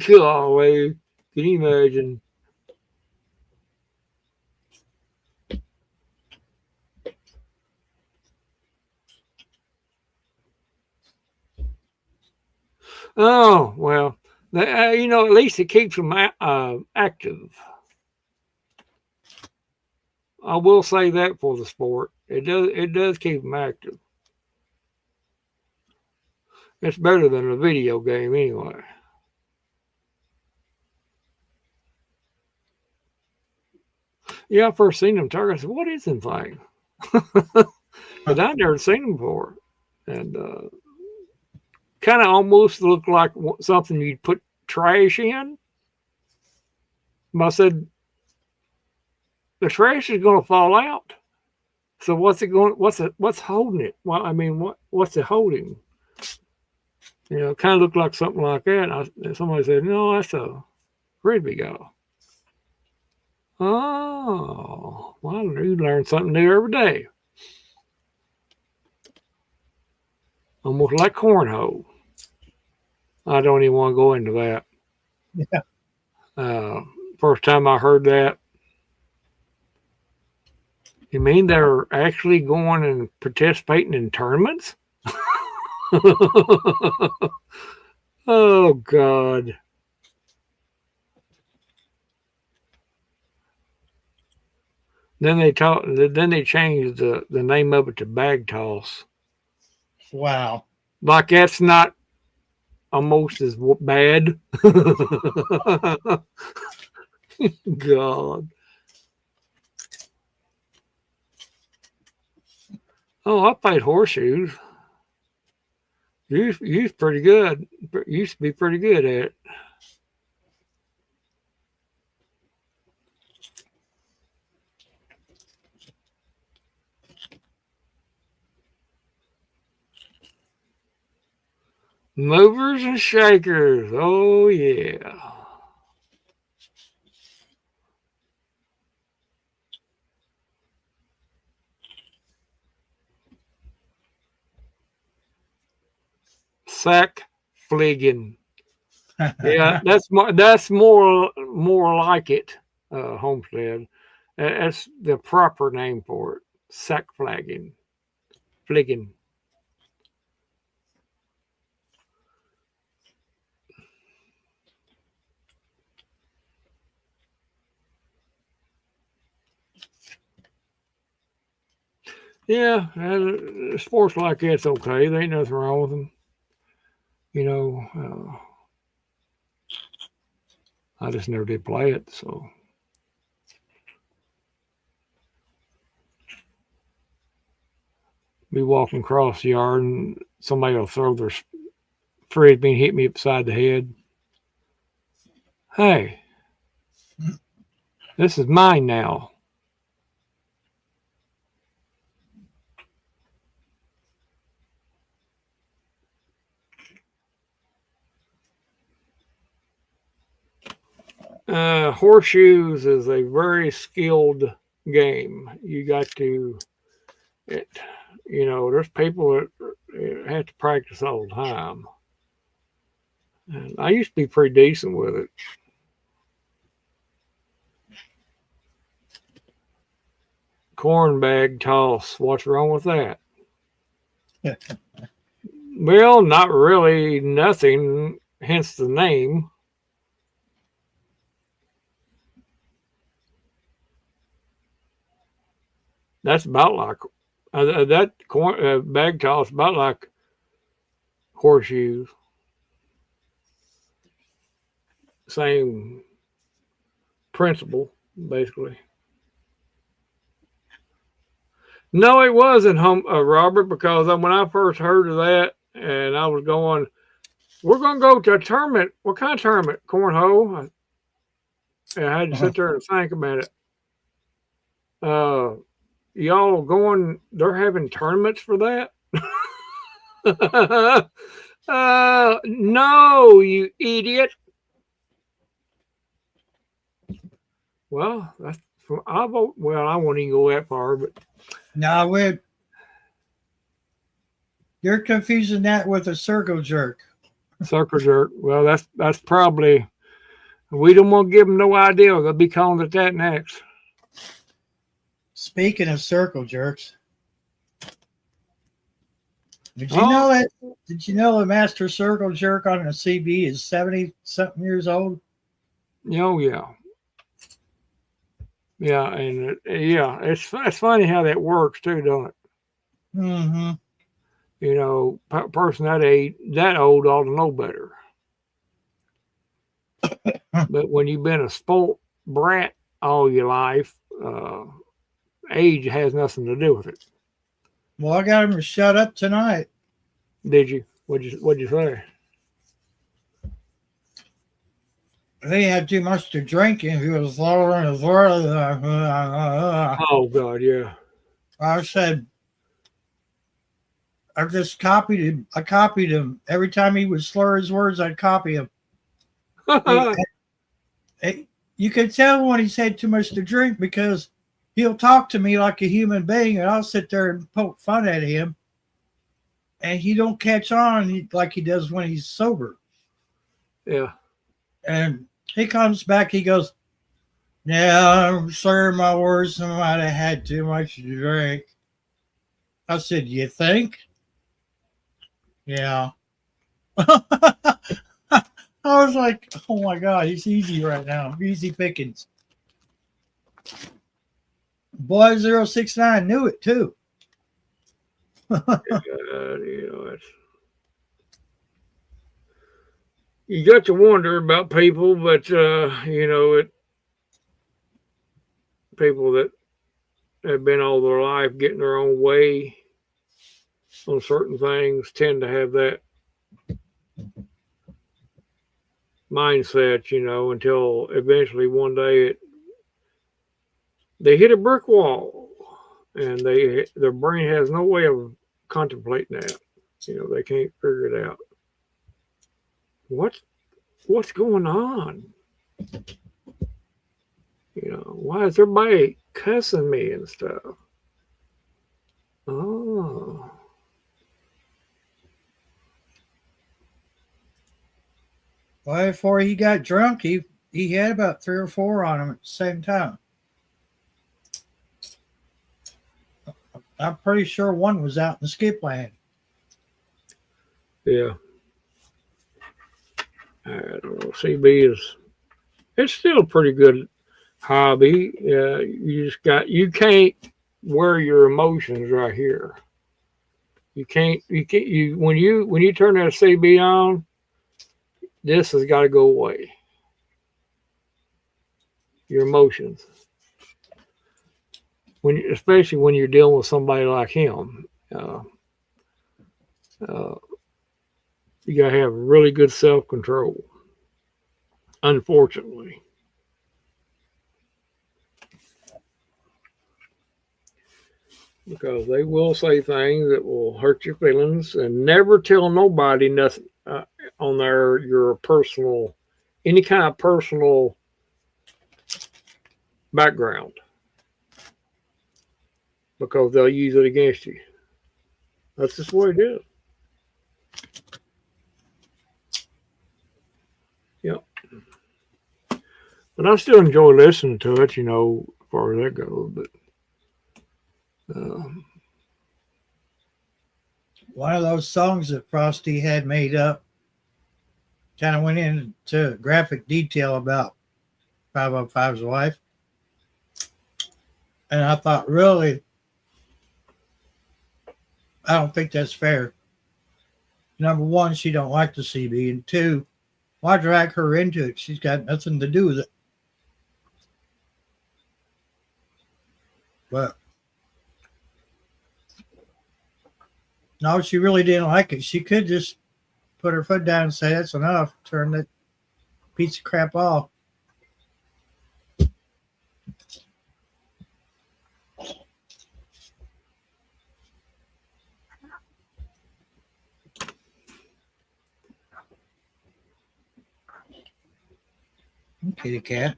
Golly, can you imagine? Oh, well, at least it keeps them active. I will say that for the sport. It does keep them active. It's better than a video game anyway. Yeah, I first seen them target. I said, "What is them thing?" But I'd never seen them before. And kind of almost looked like something you'd put trash in. But I said, the trash is going to fall out. So what's holding it? Well, I mean, what's it holding? It kind of looked like something like that. And somebody said, "No, that's a frisbee golf." Oh, well, you learn something new every day. Almost like cornhole. I don't even want to go into that. Yeah. First time I heard that. You mean they're actually going and participating in tournaments? Oh God. Then they changed the name of it to bag toss. Wow. Like that's not almost as bad. God. Oh, I played horseshoes. You's pretty good. Used to be pretty good at it. Movers and shakers. Oh, yeah. Sack fligging. Yeah, that's more like it, Homestead. That's the proper name for it. Sack fligging. Yeah, sports like that's okay. There ain't nothing wrong with them. You know, I just never did play it, so. Be walking across the yard and somebody will throw their frisbee and hit me upside the head. Hey, this is mine now. Horseshoes is a very skilled game. You got to, there's people that have to practice all the time. And I used to be pretty decent with it. Corn bag toss. What's wrong with that? Well, not really nothing, hence the name. That's about like that corn bag toss, about like horseshoes. Same principle, basically. No, it wasn't, Robert, because when I first heard of that, and I was going, we're going to go to a tournament. What kind of tournament? Cornhole. And I had to sit there and think about it. Y'all going? They're having tournaments for that? No, you idiot. Well, I vote. Well, I won't even go that far, but no, you're confusing that with a circle jerk. Circle jerk. Well, that's probably. We don't want to give them no idea. They'll be calling it that next. Speaking of circle jerks, did you know that? Did you know the master circle jerk on a CB is 70-something years old? Oh yeah, yeah, and it's funny how that works too, don't it? Mm-hmm. You know, person that old ought to know better. But when you've been a sport brat all your life, age has nothing to do with it. Well, I got him to shut up tonight. Did you? What'd you say? He had too much to drink and he was lowering his voice. Oh God, yeah. I said, I just copied him. I copied him. Every time he would slur his words, I'd copy him. You could tell when he's had too much to drink because he'll talk to me like a human being and I'll sit there and poke fun at him. And he don't catch on like he does when he's sober. Yeah. And he comes back, he goes, yeah, I'm sorry my words, somebody had too much to drink. I said, you think? Yeah. I was like, oh my God, he's easy right now. Easy pickings. Boy 069 knew it too. You got to wonder about people, but people that have been all their life getting their own way on certain things tend to have that mindset, until eventually one day they hit a brick wall and their brain has no way of contemplating that. They can't figure it out. What's going on? Why is everybody cussing me and stuff? Oh. Well, before he got drunk, he had about 3 or 4 on him at the same time. I'm pretty sure one was out in the skip land. Yeah. I don't know. CB it's still a pretty good hobby. You can't wear your emotions right here. You can't when you turn that CB on, this has got to go away. Your emotions. Especially when you're dealing with somebody like him. You got to have really good self-control. Unfortunately. Because they will say things that will hurt your feelings, and never tell nobody nothing on your personal, any kind of personal background, because they'll use it against you. That's just what it is. Yep. But I still enjoy listening to it, as far as that goes. But one of those songs that Frosty had made up kind of went into graphic detail about 505's wife. And I thought, really, I don't think that's fair. Number one, she don't like the CB. And two, why drag her into it? She's got nothing to do with it. But no, she really didn't like it. She could just put her foot down and say, that's enough. Turn that piece of crap off. Kitty cat.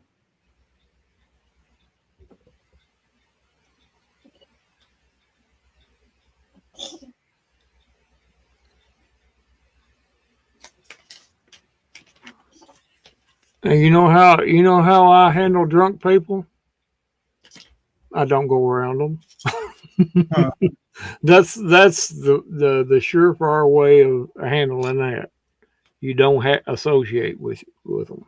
And you know how I handle drunk people? I don't go around them. Huh. That's the surefire way of handling that. You don't associate with them,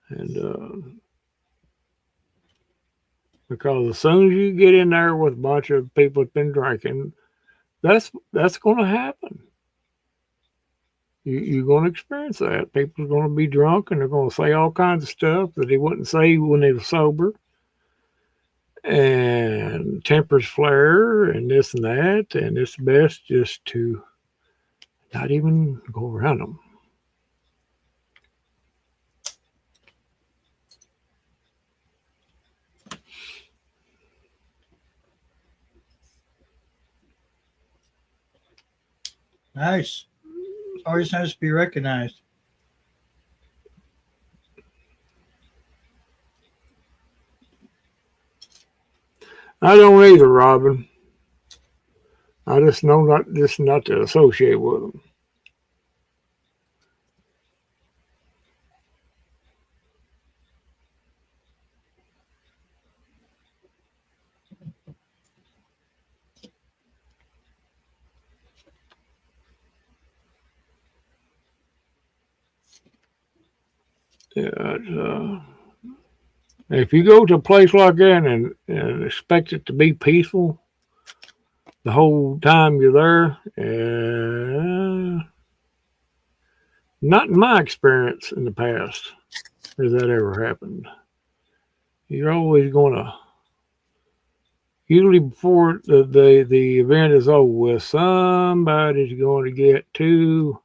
and because as soon as you get in there with a bunch of people that's been drinking, that's going to happen. You're going to experience that. People are going to be drunk and they're going to say all kinds of stuff that they wouldn't say when they were sober. And tempers flare and this and that. And it's best just to not even go around them. Nice. Always nice to be recognized. I don't either, Robin. I just know not to associate with them. Yeah, if you go to a place like that and expect it to be peaceful the whole time you're there, not in my experience in the past has that ever happened. You're always going to, usually before the event is over with, somebody's going to get too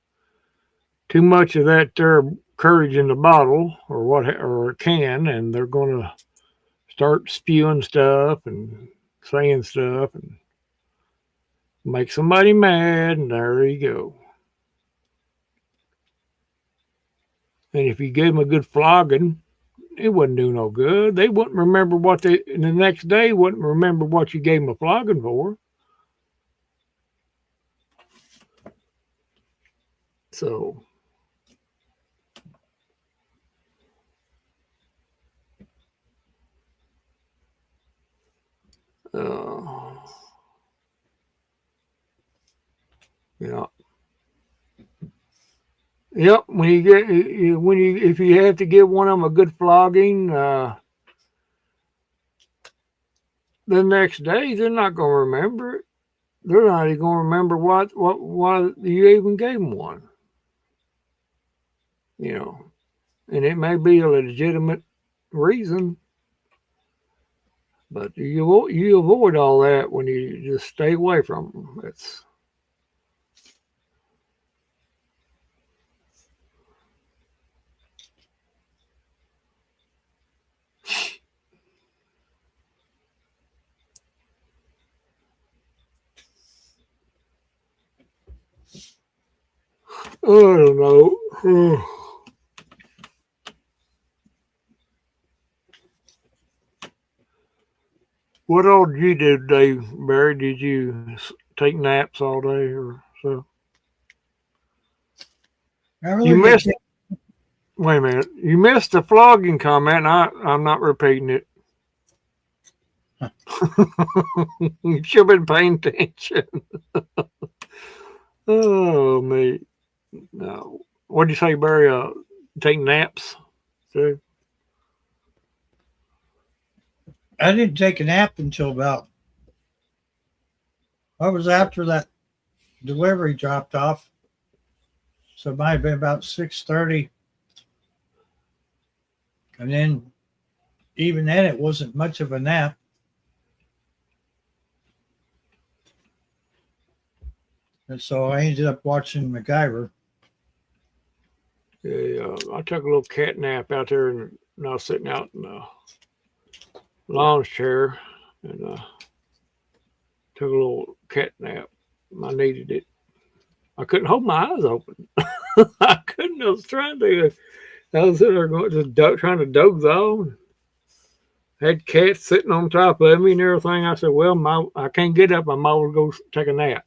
much of that there courage in the bottle or a can, and they're going to start spewing stuff and saying stuff and make somebody mad, and there you go. And if you gave them a good flogging, it wouldn't do no good. They wouldn't remember the next day wouldn't remember what you gave them a flogging for. So yeah. Yep. If you have to give one of them a good flogging, the next day they're not going to remember it. They're not even going to remember why you even gave them one. You know, and it may be a legitimate reason, but you avoid all that when you just stay away from them. It's I don't know. What all did you do today, Barry? Did you take naps all day or so? I really You did missed. take- Wait a minute. You missed the flogging comment. I'm not repeating it. You should have been paying attention. Oh me. No. What did you say, Barry? Take naps too? I didn't take a nap until about. I was after that delivery dropped off, so it might have been about 6:30, and then even then it wasn't much of a nap. And so I ended up watching MacGyver. Yeah, I took a little cat nap out there, and I was sitting out in the lounge chair, and took a little cat nap. I needed it. I couldn't hold my eyes open. I couldn't. I was trying to. I was sitting there going, trying to doze on. Had cats sitting on top of me and everything. I said, "Well, I can't get up. I might as well go take a nap."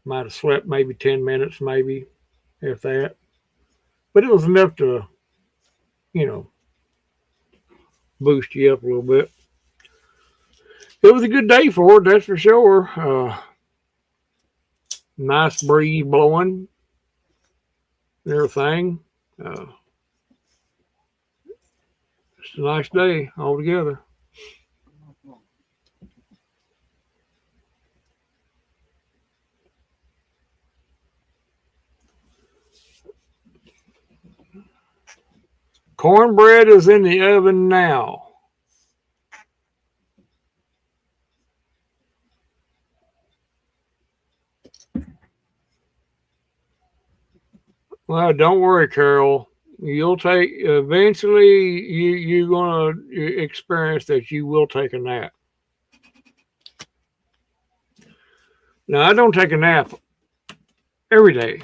Might have slept maybe 10 minutes, maybe, if that. But it was enough to, boost you up a little bit. It was a good day for it, that's for sure. Nice breeze blowing and everything. It's a nice day altogether. Cornbread is in the oven now. Well, don't worry, Carol. You'll take eventually. You're gonna experience that you will take a nap. Now, I don't take a nap every day.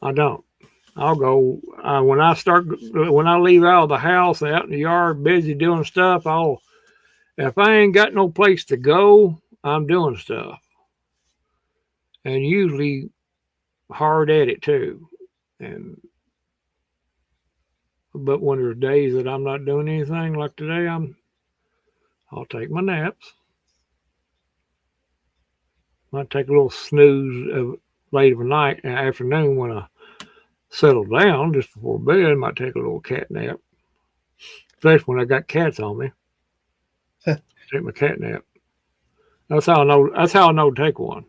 I don't. I'll go when I leave out of the house, out in the yard, busy doing stuff. If I ain't got no place to go, I'm doing stuff, and usually hard at it too. But when there's days that I'm not doing anything, like today, I'll take my naps. Might take a little snooze late of a night, afternoon when I settle down just before bed. I might take a little cat nap, especially when I got cats on me. Take my cat nap. That's how I know. That's how I know to take one.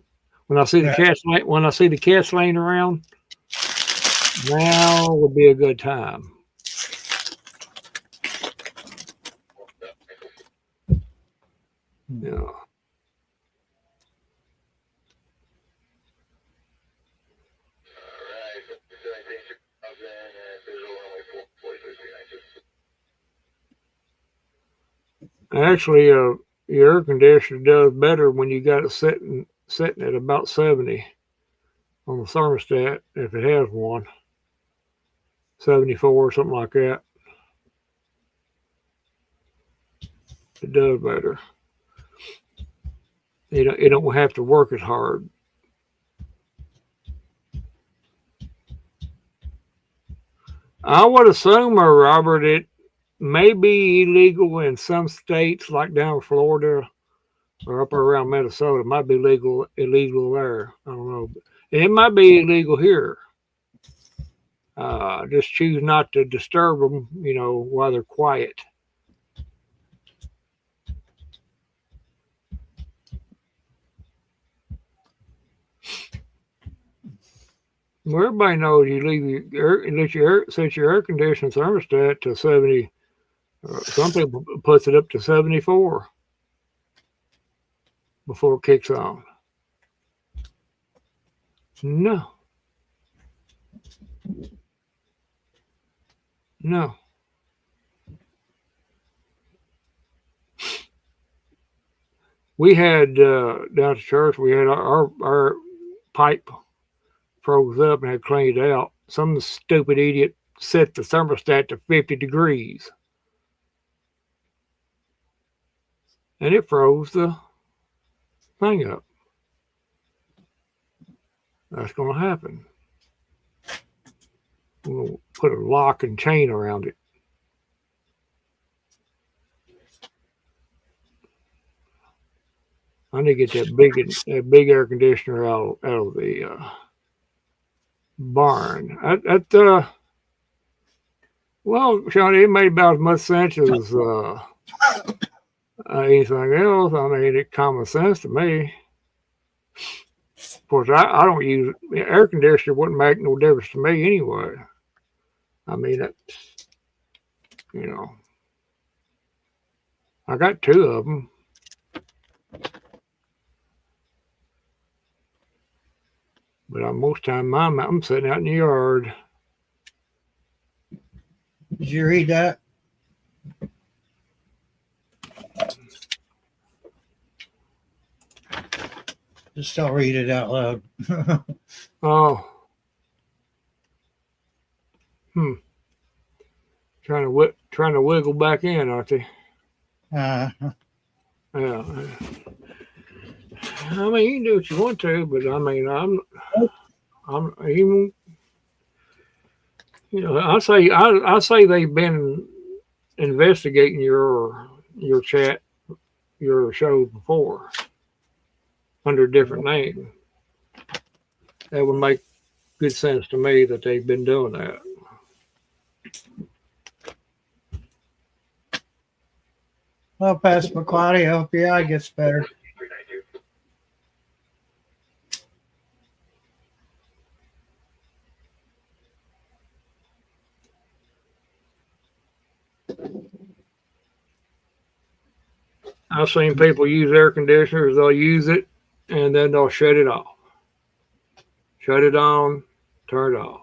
When I see the cats laying around, now would be a good time. Yeah. Actually, your air conditioner does better when you got it sitting at about 70 on the thermostat, if it has one. 74 or something like that. It does better. It don't have to work as hard. I would assume, Robert, it may be illegal in some states, like down in Florida or up around Minnesota. It might be illegal there. I don't know. And it might be illegal here. Just choose not to disturb them, while they're quiet. Well, everybody knows you leave set your air conditioning thermostat to 70. Some people puts it up to 74 before it kicks on. No. We had down at church, we had our pipe froze up and had cleaned it out. Some stupid idiot set the thermostat to 50 degrees. And it froze the thing up. That's going to happen. We'll put a lock and chain around it. I need to get that big air conditioner out of the barn. Well, Sean, it made about as much sense as anything else. I mean, it's common sense to me. Of course, I don't use air conditioner. Wouldn't make no difference to me anyway. I mean, I got 2 of them. But most of the time, I'm sitting out in the yard. Did you read that? Just don't read it out loud. Oh. Trying to wiggle back in, aren't they? Yeah. I mean, you can do what you want to, but I mean, I'm even, I say they've been investigating your show before under a different name. That would make good sense to me that they've been doing that. Well, Pastor McClady, I hope your eye gets better. I've seen people use air conditioners. They'll use it and then they'll shut it off. Shut it on, turn it off.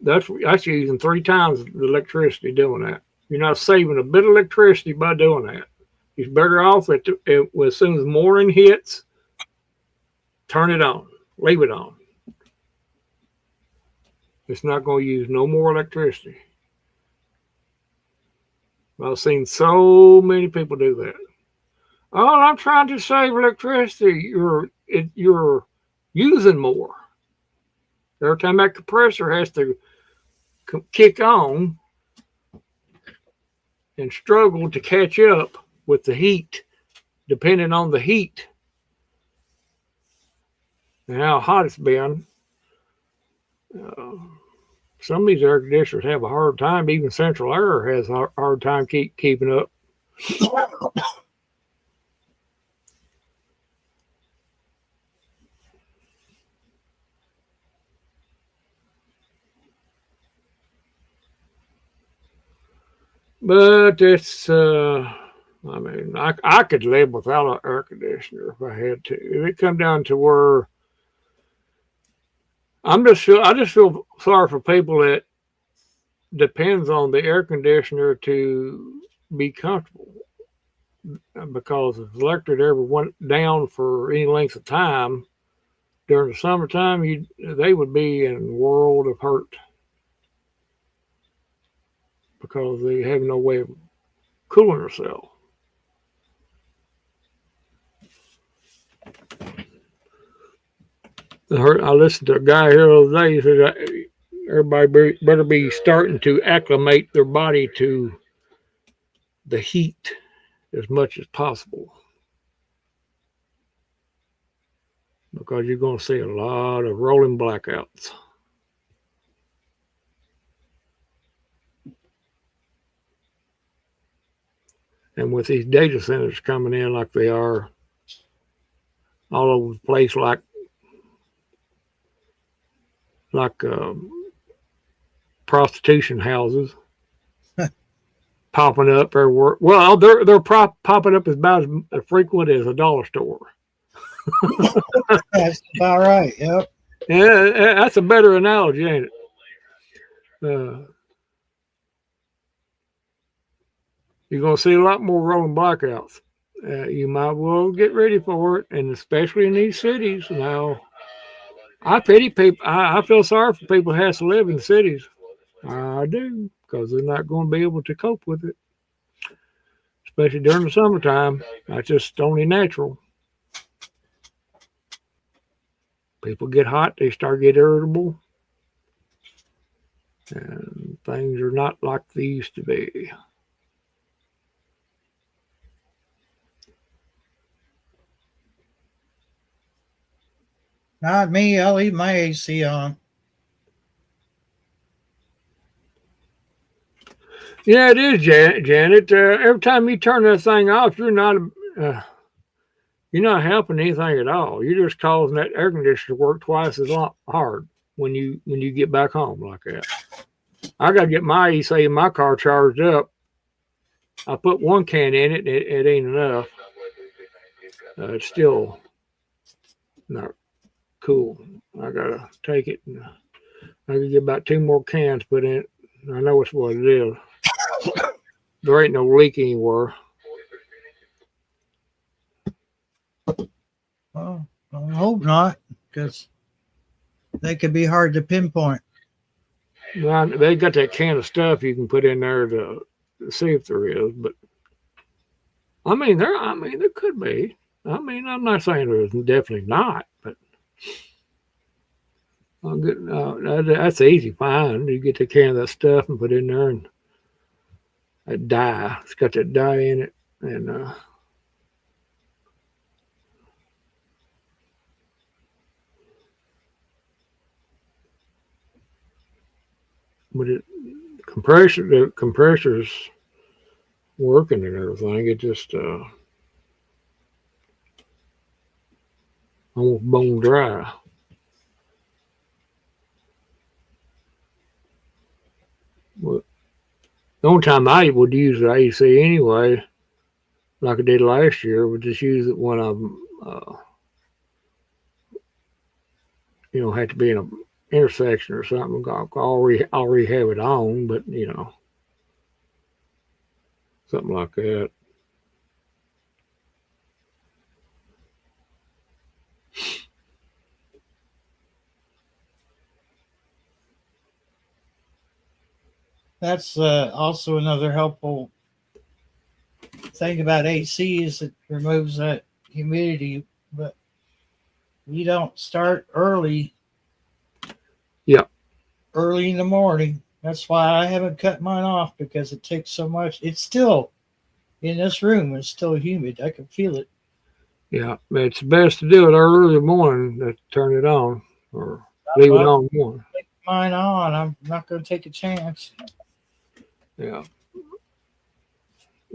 That's using 3 times the electricity doing that. You're not saving a bit of electricity by doing that. You're better off as soon as morning hits, turn it on, leave it on. It's not going to use no more electricity. I've seen so many people do that. Oh, I'm trying to save electricity. You're using more. Every time that compressor has to kick on and struggle to catch up with the heat, depending on the heat and how hot it's been. Some of these air conditioners have a hard time. Even Central Air has a hard time keeping up. But it's, I mean, I could live without an air conditioner if I had to. If it come down to where I just feel sorry for people that depends on the air conditioner to be comfortable. Because if the electric ever went down for any length of time during the summertime, they would be in a world of hurt because they have no way of cooling themselves. I listened to a guy here the other day. He said everybody better be starting to acclimate their body to the heat as much as possible, because you're going to see a lot of rolling blackouts. And with these data centers coming in like they are all over the place, like prostitution houses popping up everywhere. Well, they're popping up about as frequent as a dollar store. That's about right. Yep. Yeah, that's a better analogy, ain't it? You're going to see a lot more rolling blackouts. You might well get ready for it, and especially in these cities. Now, I pity people. I feel sorry for people who have to live in the cities. I do, because they're not going to be able to cope with it, especially during the summertime. That's just only natural. People get hot, they start getting irritable, and things are not like they used to be. Not me. I'll leave my AC on. Yeah, it is, Janet. Every time you turn that thing off, you're not helping anything at all. You're just causing that air conditioner to work twice as hard when you get back home like that. I got to get my AC in my car charged up. I put one can in it. It ain't enough. It's still not cool. I gotta take it. And I can get about 2 more cans put in it. I know it's what it is. There ain't no leak anywhere. Well, I hope not, because they could be hard to pinpoint. Well, they got that can of stuff you can put in there to see if there is, but I mean there could be. I mean, I'm not saying there's definitely not, but that's an easy find. You get the can of that stuff and put it in there, and that dye. It's got that dye in it, and but the compressor's working and everything. It just almost bone dry. Well, the only time I would use the AC anyway, like I did last year, would just use it when I'm, had to be in an intersection or something. I already have it on, but something like that. That's also another helpful thing about AC is it removes that humidity, but we don't start early. Yeah. Early in the morning. That's why I haven't cut mine off, because it takes so much. It's still in this room. It's still humid. I can feel it. Yeah, it's best to do it early in the morning to turn it on or leave it on one. Take mine on. I'm not going to take a chance. Yeah.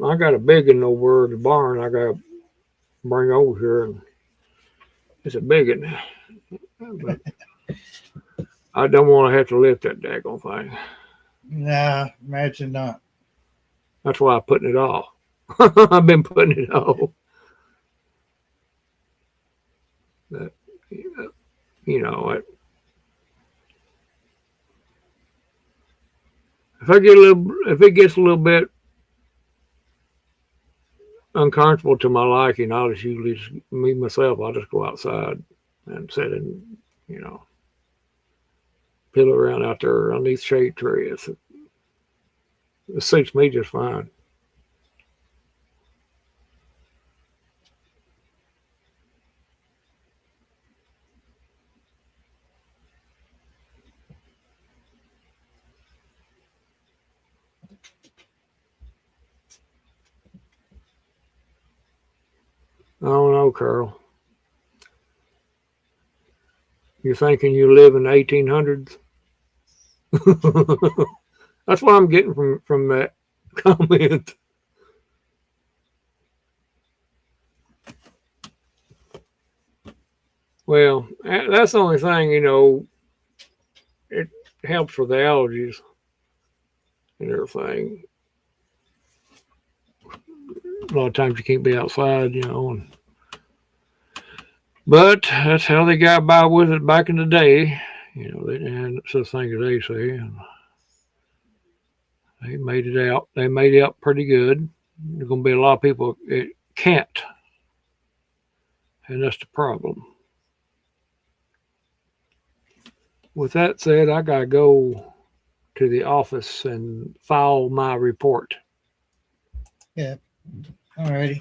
I got a big one over at the barn I got to bring over here, and it's a big one. But I don't want to have to lift that daggone thing. Nah, imagine not. That's why I'm putting it off. I've been putting it off. But, if it gets a little bit uncomfortable to my liking, I'll just usually I'll just go outside and sit and, piddle around out there underneath shade trees. It suits me just fine. I don't know, Carl. You thinking you live in the 1800s? That's what I'm getting from that comment. Well, that's the only thing, it helps with the allergies and everything. A lot of times you can't be outside, but that's how they got by with it back in the day. They didn't have such thing as AC, and they made it out. They made it out pretty good. There's going to be a lot of people that can't, and that's the problem. With that said, I got to go to the office and file my report. Yeah. Alrighty.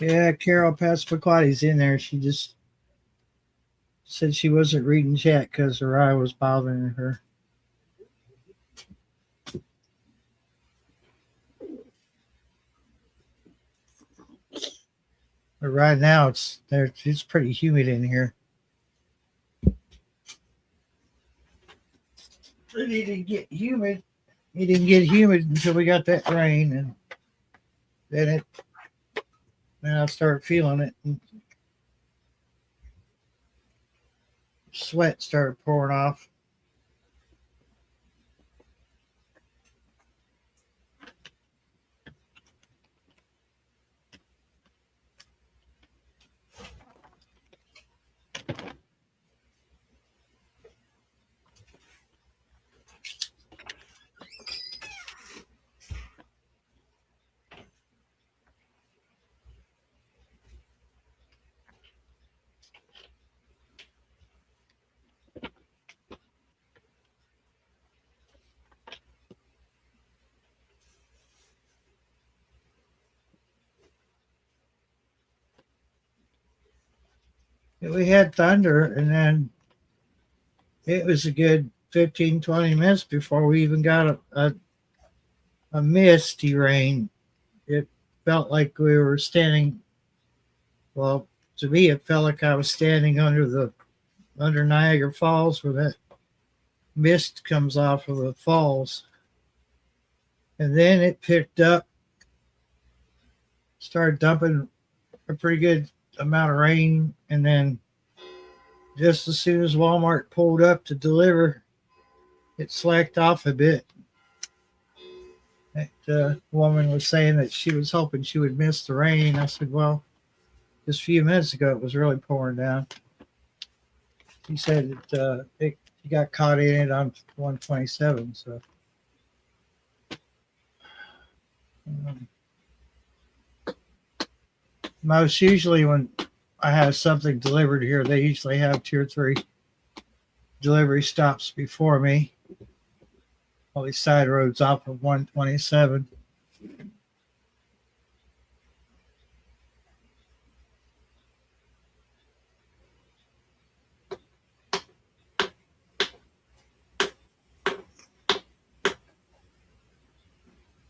Yeah, Carol Passamaquoddy's in there. She just said she wasn't reading chat because her eye was bothering her. But right now it's pretty humid in here. It didn't get humid. It didn't get humid until we got that rain, and then I started feeling it, and sweat started pouring off. We had thunder, and then it was a good 15, 20 minutes before we even got a misty rain. It felt like we were standing, well, to me, it felt like I was standing under Niagara Falls where that mist comes off of the falls. And then it picked up, started dumping a pretty good amount of rain, and then just as soon as Walmart pulled up to deliver, it slacked off a bit. That woman was saying that she was hoping she would miss the rain. I said, well, just a few minutes ago it was really pouring down. She said that she got caught in it on 127. So most usually when I have something delivered here, they usually have 2 or 3 delivery stops before me. All these side roads off of 127.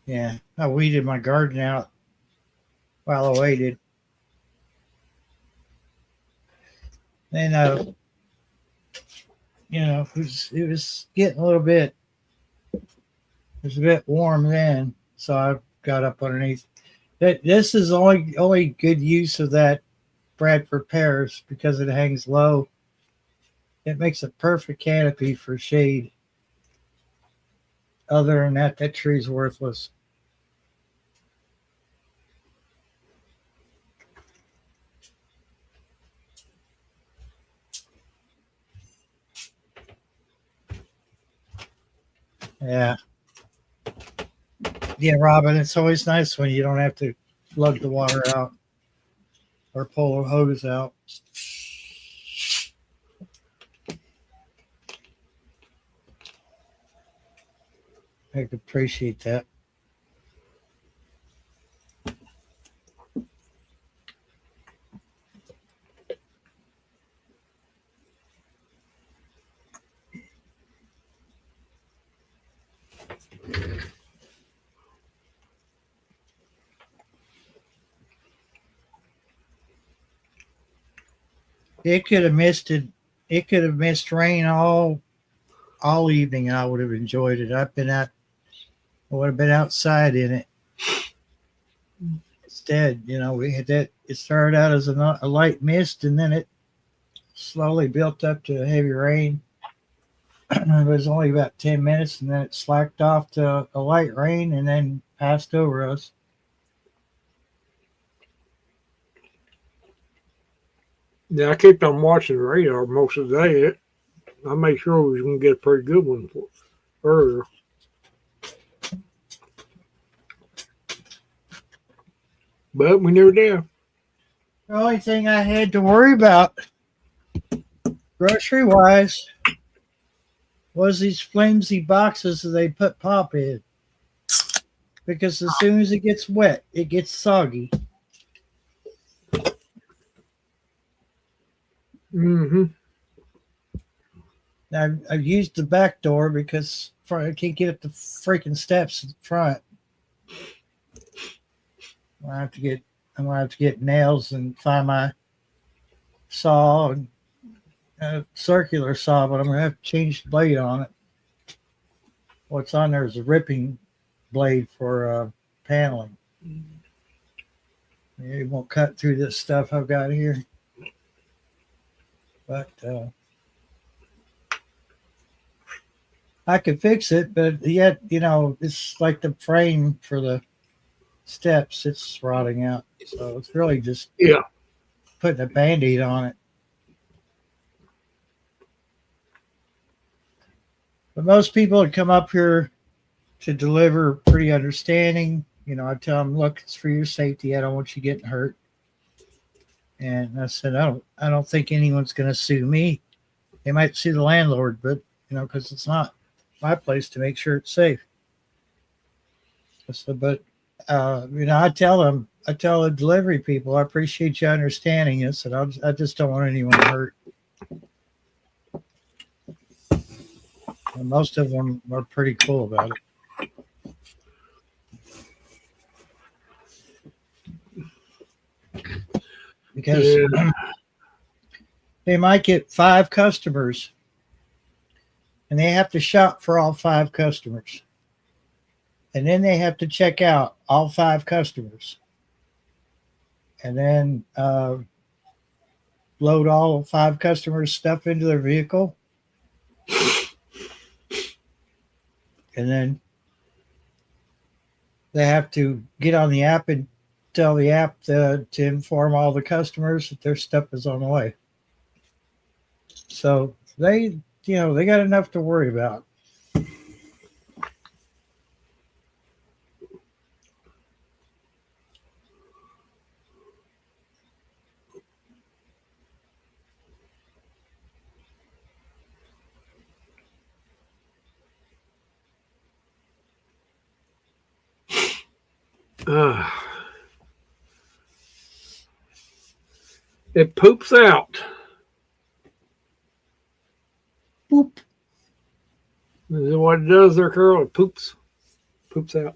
Yeah, I weeded my garden out while I waited. And it was getting a little bit. It was a bit warm then, so I got up underneath. This is only good use of that Bradford pears because it hangs low. It makes a perfect canopy for shade. Other than that, that tree's worthless. Yeah. Yeah, Robin, it's always nice when you don't have to lug the water out or pull a hose out. I could appreciate that. It could have missed rain all all evening. I would have enjoyed it. I would have been outside in it. Instead, we had that. It started out as a light mist, and then it slowly built up to a heavy rain. It was only about 10 minutes, and then it slacked off to a light rain, and then passed over us. Yeah, I kept on watching the radar most of the day. I made sure we was going to get a pretty good one earlier. But we never did. The only thing I had to worry about, grocery wise, was these flimsy boxes that they put pop in. Because as soon as it gets wet, it gets soggy. Mm-hmm. I've used the back door because I can't get up the freaking steps in front. I'm gonna have to get nails and find my saw and a circular saw, but I'm gonna have to change the blade on it. What's on there is a ripping blade for paneling. It won't cut through this stuff I've got here, but I could fix it. But yet, it's like the frame for the steps, it's rotting out, so it's really just putting a Band-Aid on it. But most people that come up here to deliver are pretty understanding. I tell them, look, it's for your safety. I don't want you getting hurt. And I said, I don't think anyone's going to sue me. They might sue the landlord, but because it's not my place to make sure it's safe. I said, but I tell the delivery people, I appreciate you understanding this, and I just don't want anyone hurt. And most of them are pretty cool about it. Because they might get 5 customers, and they have to shop for all 5 customers. And then they have to check out all 5 customers. And then load all 5 customers' stuff into their vehicle. And then they have to get on the app and tell the app to inform all the customers that their stuff is on the way. So they got enough to worry about. It poops out. Boop. Is it what it does there, Carl? It poops out.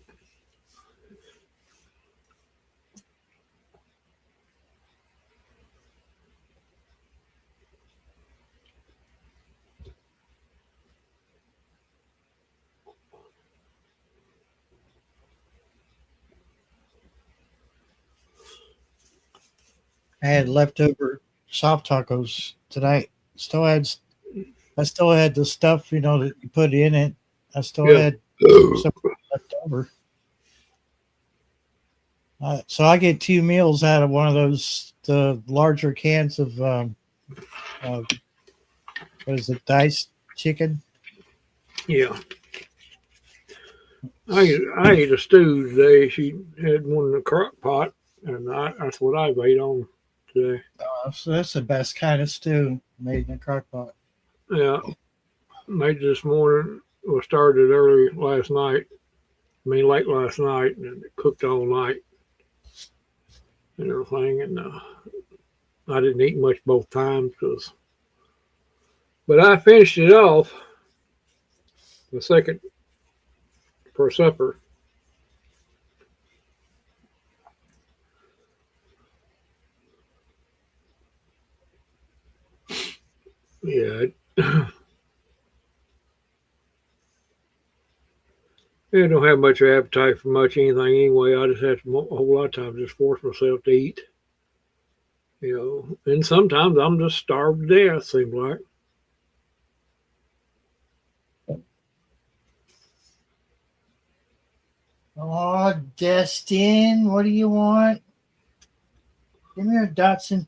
I had leftover soft tacos tonight. I still had the stuff, that you put in it. I still had some left over. So I get 2 meals out of one of those, the larger cans of, what is it, diced chicken? Yeah. I ate a stew today. She had one in the crock pot, and that's what I ate on today. So that's the best kind of stew, made in a crock pot. Yeah. Made this morning. We started early last night. Late last night, and it cooked all night and everything. And I didn't eat much both times but I finished it off the second for supper. Yeah. I don't have much appetite for much anything anyway. I just have to a whole lot of times just force myself to eat. And sometimes I'm just starved to death, seems like. Oh, Destin, what do you want? Give me a Datsun.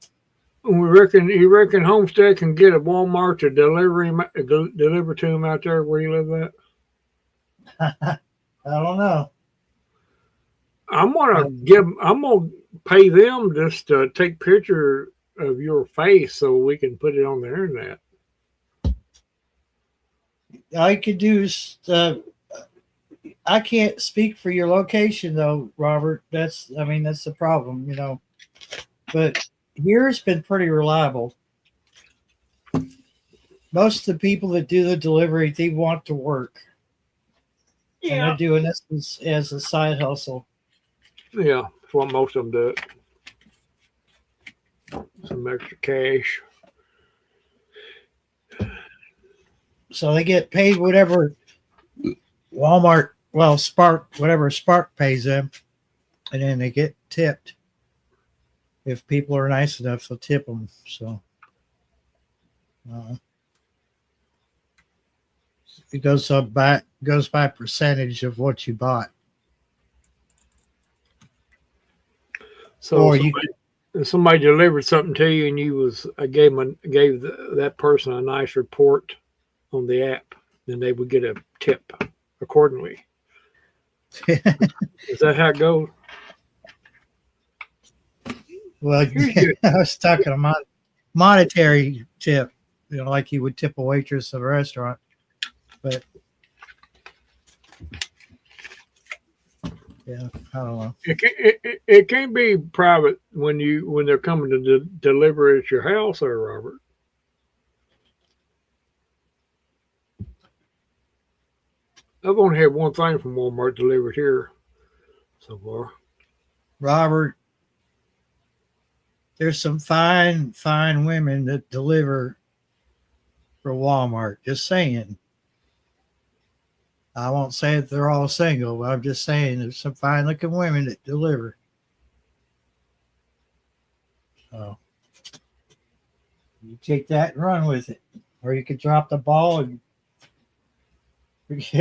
You reckon Homestead can get a Walmart to deliver to him out there where you live at? I don't know. I'm gonna pay them just to take picture of your face so we can put it on the internet. All you could do is I can't speak for your location though, Robert. That's the problem, But here's been pretty reliable. Most of the people that do the delivery, they want to work. And they're doing this as a side hustle. Yeah, that's what most of them do. Some extra cash. So they get paid whatever Walmart, whatever Spark pays them, and then they get tipped. If people are nice enough, they'll tip them. So it goes by percentage of what you bought. So somebody delivered something to you, and I gave that person a nice report on the app, then they would get a tip accordingly. Is that how it goes? Well, I was talking about monetary tip, like you would tip a waitress at a restaurant. But yeah, I don't know. It can't be private when they're coming to deliver at your house, there, Robert. I've only had one thing from Walmart delivered here so far. Robert, there's some fine women that deliver for Walmart. Just saying. I won't say that they're all single, but I'm just saying there's some fine looking women that deliver. So you take that and run with it. Or you could drop the ball and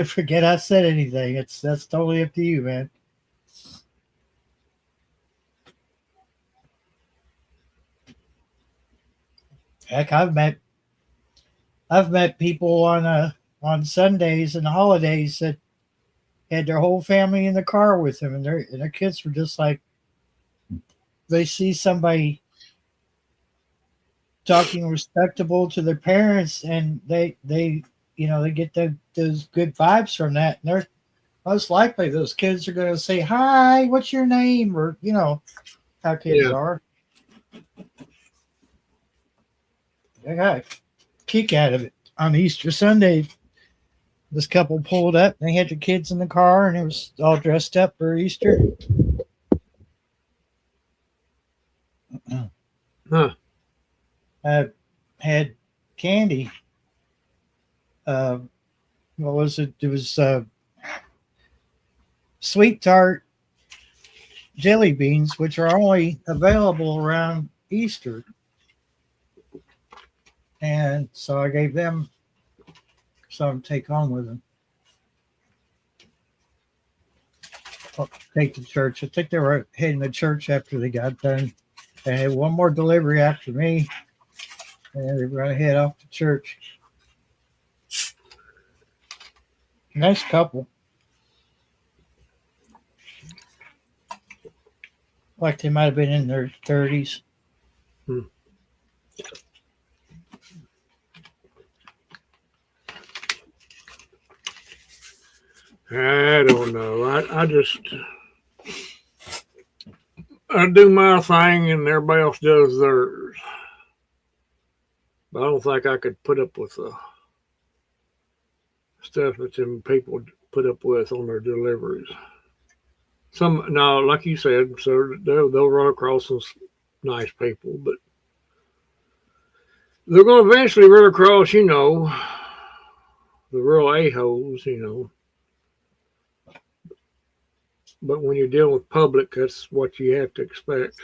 forget I said anything. That's totally up to you, man. Heck, I've met people on Sundays and holidays that had their whole family in the car with them, and their kids were just like, they see somebody talking respectable to their parents, and they get those good vibes from that, and they're most likely those kids are going to say, "Hi, what's your name?" or how kids are. I got a kick out of it on Easter Sunday. This couple pulled up, and they had their kids in the car, and it was all dressed up for Easter. Huh. I had candy. What was it? It was sweet tart jelly beans, which are only available around Easter. And so I gave them some to take home with them. Take to church. I think they were heading to church after they got done. They had one more delivery after me, and they were going to head off to church. Nice couple. Like they might have been in their 30s. I don't know. I do my thing and everybody else does theirs. But I don't think I could put up with the stuff that them people put up with on their deliveries. Like you said, so they'll run across some nice people, but they're going to eventually run across, the real a-holes, but when you're dealing with public, that's what you have to expect.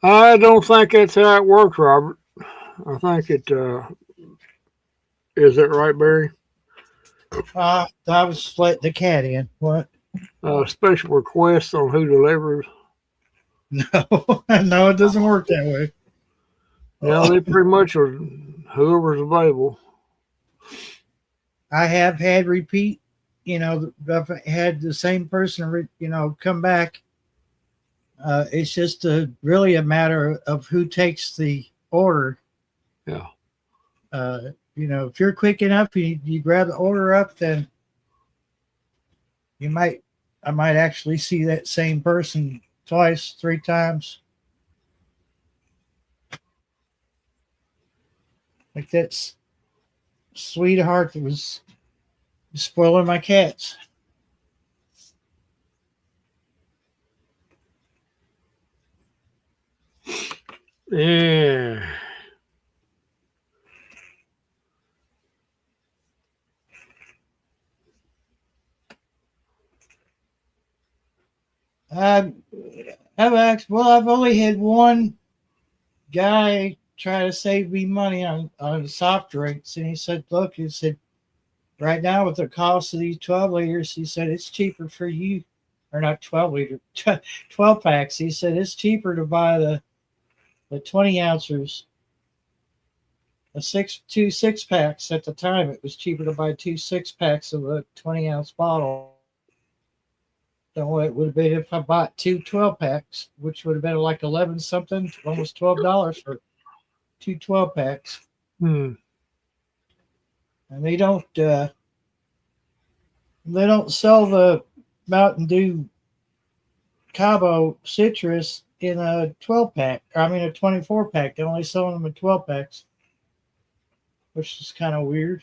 I don't think that's how it works, Robert. I think it is that right, Barry? I was letting the cat in. What? Special requests on who delivers. No, no, it doesn't work that way. No, they pretty much are whoever's available. I have had repeat. I've had the same person, come back. It's just really a matter of who takes the order. Yeah. If you're quick enough, you grab the order up, then I might actually see that same person twice, 3 times. Like that sweetheart that was spoiling my cats. Yeah. I've only had one guy try to save me money on soft drinks, and he said, right now with the cost of these 12 liters, he said it's cheaper for you, or not 12 liter, 12 packs. He said it's cheaper to buy the 20 ounces, two 6-packs. At the time, it was cheaper to buy 2 6-packs of a 20-ounce bottle than what it would have been if I bought 2 12-packs, which would have been like 11 something, almost $12 for 2 12-packs. Hmm. And they don't sell the Mountain Dew Cabo Citrus in a 12-pack. I mean a 24-pack. They only sell them in 12-packs, which is kind of weird.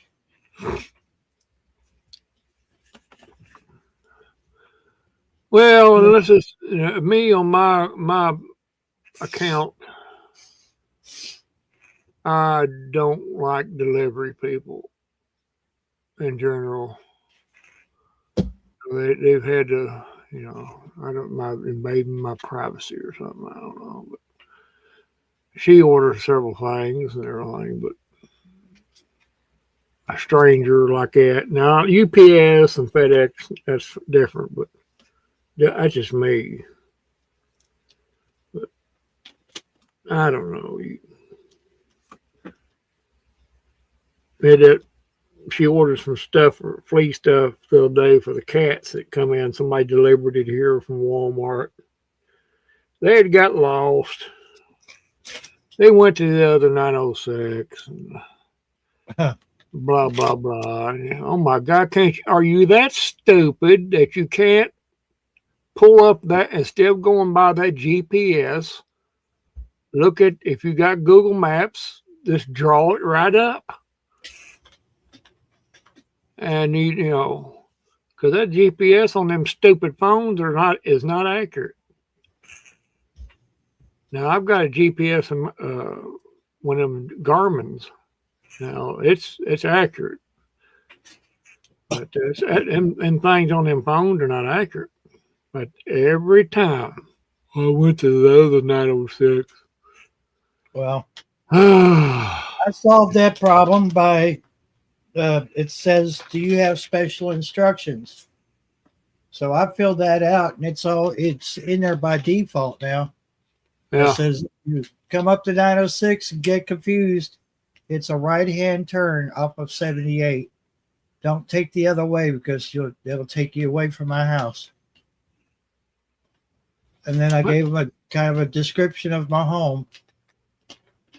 Well, unless it's me on my account, I don't like delivery people in general. They've had to, I don't mind invading my privacy or something. I don't know, but she orders several things and everything, but a stranger like that. Now, UPS and FedEx, that's different, but that's just me. But I don't know. She ordered some stuff, or flea stuff, the other day for the cats that come in. Somebody delivered it here from Walmart. They had got lost. They went to the other 906 and blah, blah, blah. Oh my God, are you that stupid that you can't pull up that instead of going by that GPS? Look at, if you got Google Maps, just draw it right up. And because that GPS on them stupid phones is not accurate. Now I've got a GPS in one of them Garmin's. Now it's accurate, but and things on them phones are not accurate. But every time I went to the other 906. Well, I solved that problem by. It says, do you have special instructions? So I filled that out, and it's in there by default now. Yeah. It says, you come up to 906 and get confused. It's a right-hand turn off of 78. Don't take the other way because it'll take you away from my house. And then I gave them a kind of a description of my home.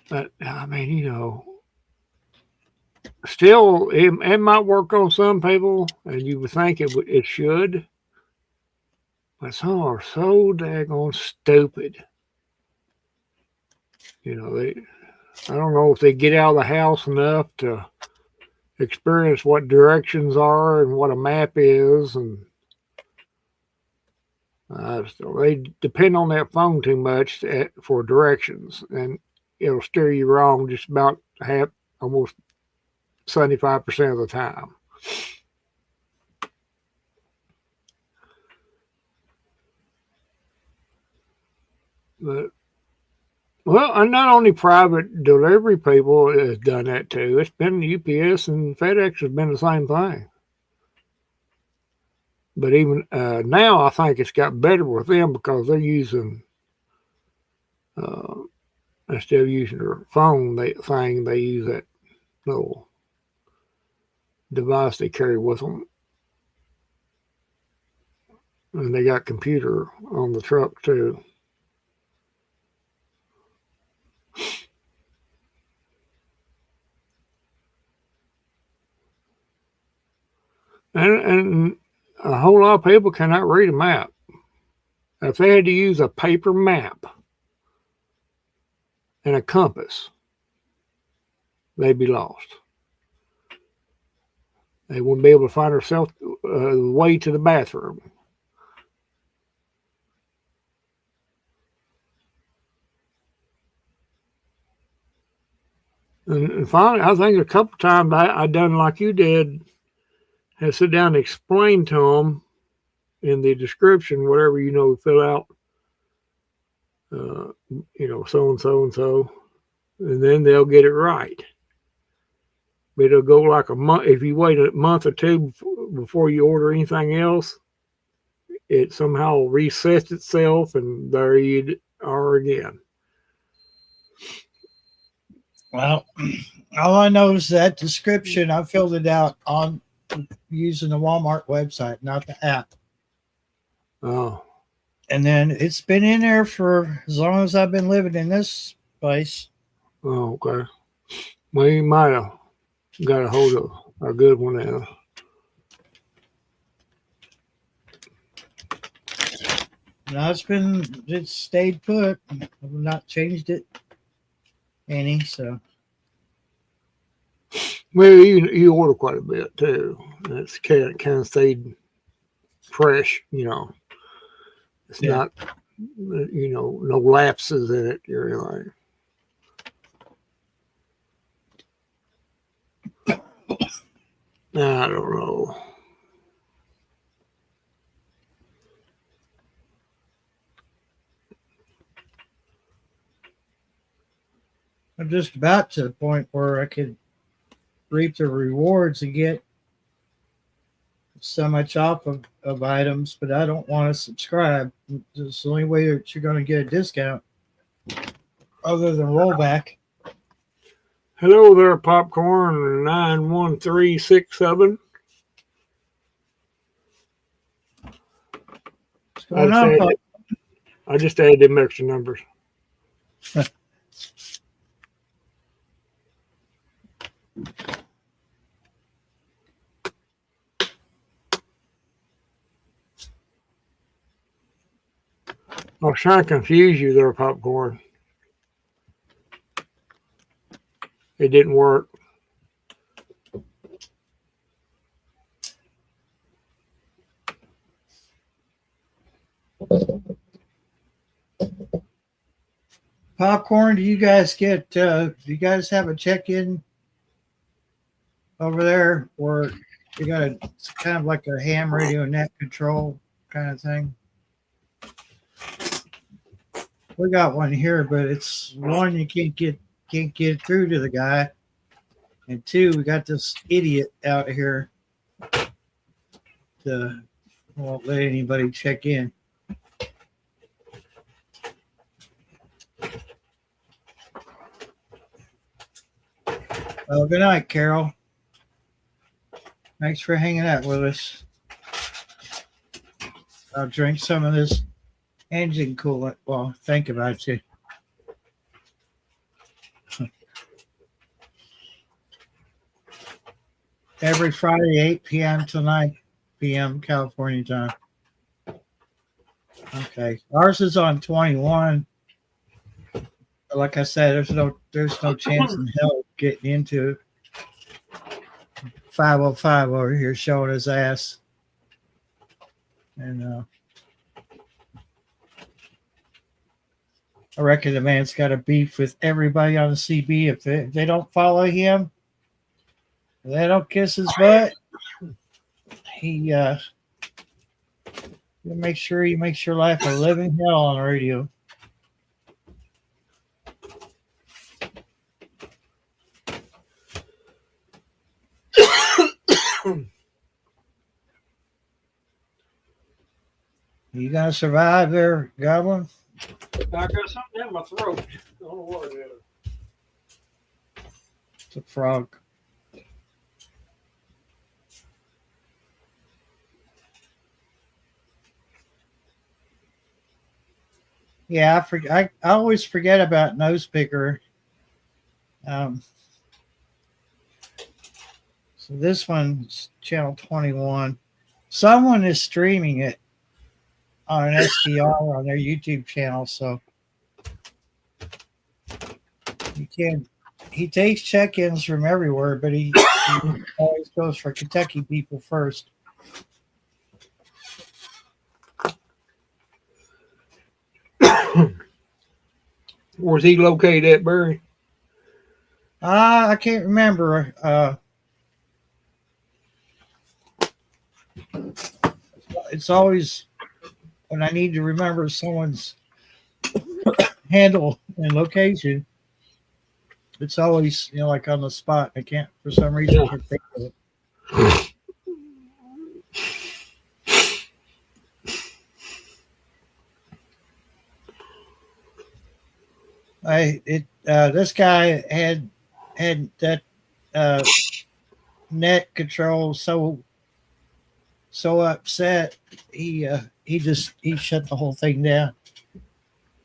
But I mean, still, it might work on some people, and you would think it should, but some are so daggone stupid. I don't know if they get out of the house enough to experience what directions are and what a map is, and So they depend on that phone too much for directions, and it'll steer you wrong just about almost 75% of the time. But well, and not only private delivery people has done that too. It's been UPS and FedEx has been the same thing. But even now, I think it's got better with them because they're using instead of using their phone they use that little device they carry with them, and they got computer on the truck too. And a whole lot of people cannot read a map. If they had to use a paper map and a compass, they'd be lost. They wouldn't be able to find themselves the way to the bathroom. And finally, I think a couple times I done like you did, and sit down and explain to them in the description, whatever fill out, so and so and so, and then they'll get it right. But it'll go like a month. If you wait a month or two before you order anything else, it somehow resets itself, and there you are again. Well, all I know is that description, I filled it out on using the Walmart website, not the app. Oh. And then it's been in there for as long as I've been living in this place. Oh, okay. Well, you might have got a hold of a good one now. No, it's stayed put. I've not changed it any, so. Well, you order quite a bit too. It's kind of stayed fresh, It's not, no lapses in it or anything. I don't know. I'm just about to the point where I could reap the rewards and get so much off of items, but I don't want to subscribe. It's the only way that you're going to get a discount other than rollback. Hello there, Popcorn 91367. What's going on, Pop? I just added them extra numbers. I was trying to confuse you there, Popcorn. It didn't work. Popcorn, do you guys have a check-in over there, or you got it's kind of like a ham radio net control kind of thing? We got one here, but it's one, you can't get through to the guy, and two, we got this idiot out here that won't let anybody check in. Well, good night, Carol. Thanks for hanging out with us. I'll drink some of this engine coolant. Well, think about you. Every Friday, 8 p.m. to 9 p.m. California time. Okay. Ours is on 21. Like I said, there's no chance in hell getting into 505 over here showing his ass. And I reckon the man's got a beef with everybody on the CB. If they don't follow him, if they don't kiss his butt, he you make sure he makes your life a living hell on the radio. You gonna survive there, Goblin? I got something in my throat. I don't know what it is. It's a frog. Yeah, I always forget about Nose Picker. So this one's channel 21. Someone is streaming it on an SDR on their YouTube channel, so you can. He takes check-ins from everywhere, but he always goes for Kentucky people first. Where's he located at, Barry? I can't remember. It's always when I need to remember someone's handle and location. It's always, like on the spot. I can't, for some reason, I can't think of it. This guy had that net control so upset he shut the whole thing down.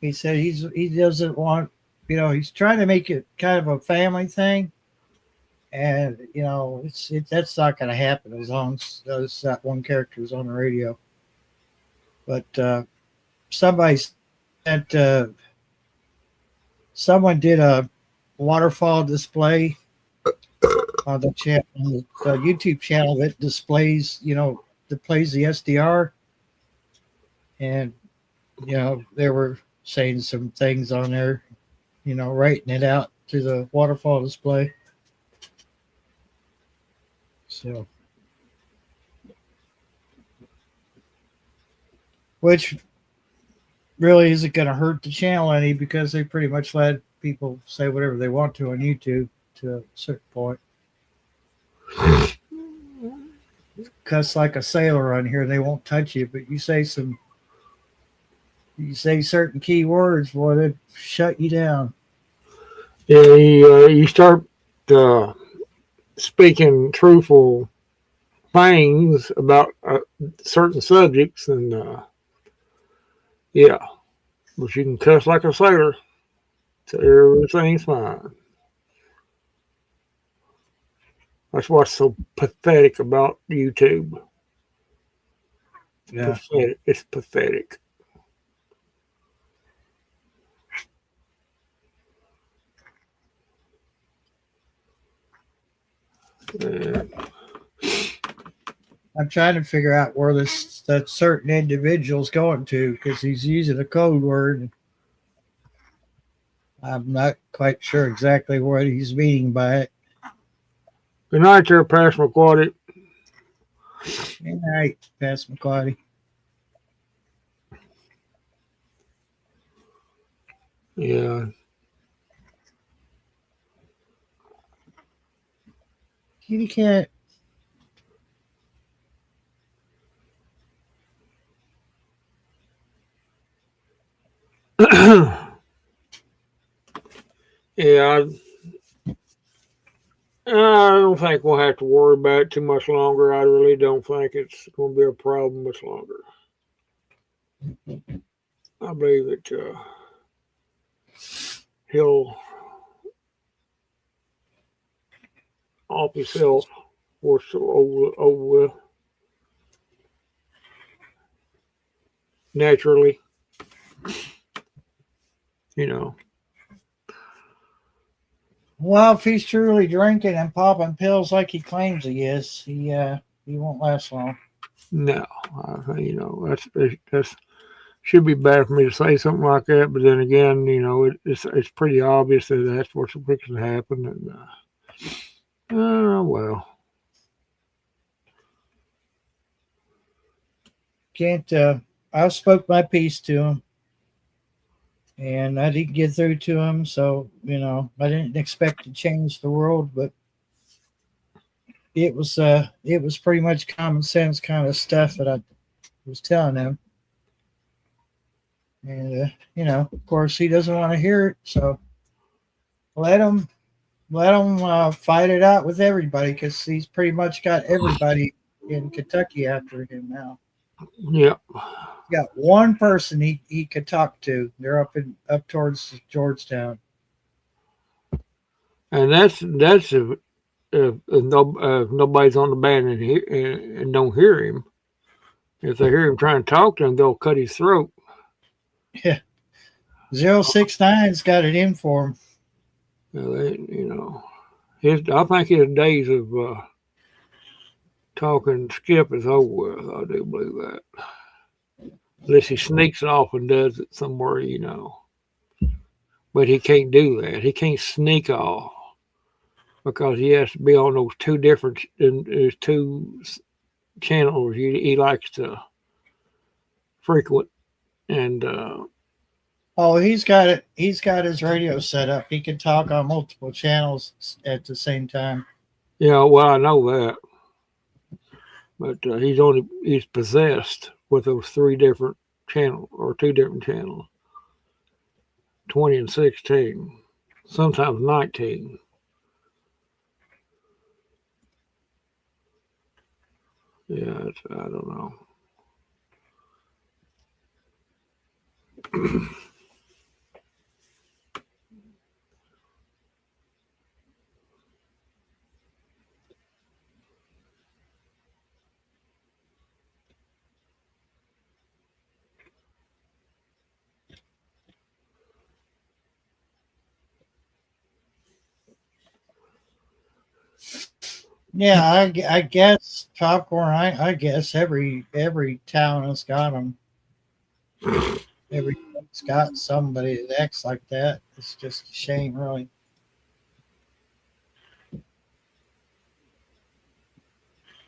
He said he doesn't want, he's trying to make it kind of a family thing, and that's not going to happen as long as that one character is on the radio. But somebody said someone did a waterfall display on the channel, the YouTube channel that displays the SDR, and they were saying some things on there, writing it out to the waterfall display. So, which really isn't going to hurt the channel any, because they pretty much let people say whatever they want to on YouTube to a certain point. Cuss like a sailor on here, they won't touch you, but you say certain key words, boy, they shut you down. Yeah, you start speaking truthful things about certain subjects, and yeah, but you can cuss like a sailor, so everything's fine. That's what's so pathetic about YouTube. Yeah. Pathetic. It's pathetic. I'm trying to figure out where that certain individual's going to, because he's using a code word. I'm not quite sure exactly what he's meaning by it. Good night there, Pastor McQuarrie. Good night, Pastor McQuarrie. Yeah. Kitty cat. Yeah, I don't think we'll have to worry about it too much longer. I really don't think it's going to be a problem much longer. I believe that he'll off himself or so over with naturally. Well, if he's truly drinking and popping pills like he claims he is, he won't last long. No, that's should be bad for me to say something like that, but then again, it's pretty obvious that that's what's fixing to happen, and well, Can't. I spoke my piece to him, and I didn't get through to him. So I didn't expect to change the world, but it was pretty much common sense kind of stuff that I was telling him. And of course, he doesn't want to hear it, so let him fight it out with everybody, because he's pretty much got everybody in Kentucky after him now. yeah. He got one person he could talk to. They're up towards Georgetown. And that's if nobody's on the band and don't hear him. If they hear him trying to talk to him, they'll cut his throat. Yeah, 069's got it in for him. I think his days of talking Skip is over with. I do believe that. Unless he sneaks off and does it somewhere, But he can't do that. He can't sneak off because he has to be on those two channels he likes to frequent. And he's got it. He's got his radio set up. He can talk on multiple channels at the same time. yeah, well, I know that. But he's possessed with those three different channels or two different channels, 20 and 16, sometimes 19. Yeah, I don't know. Yeah, I guess popcorn. I guess every town has got them. Everybody's got somebody that acts like that. It's just a shame, really.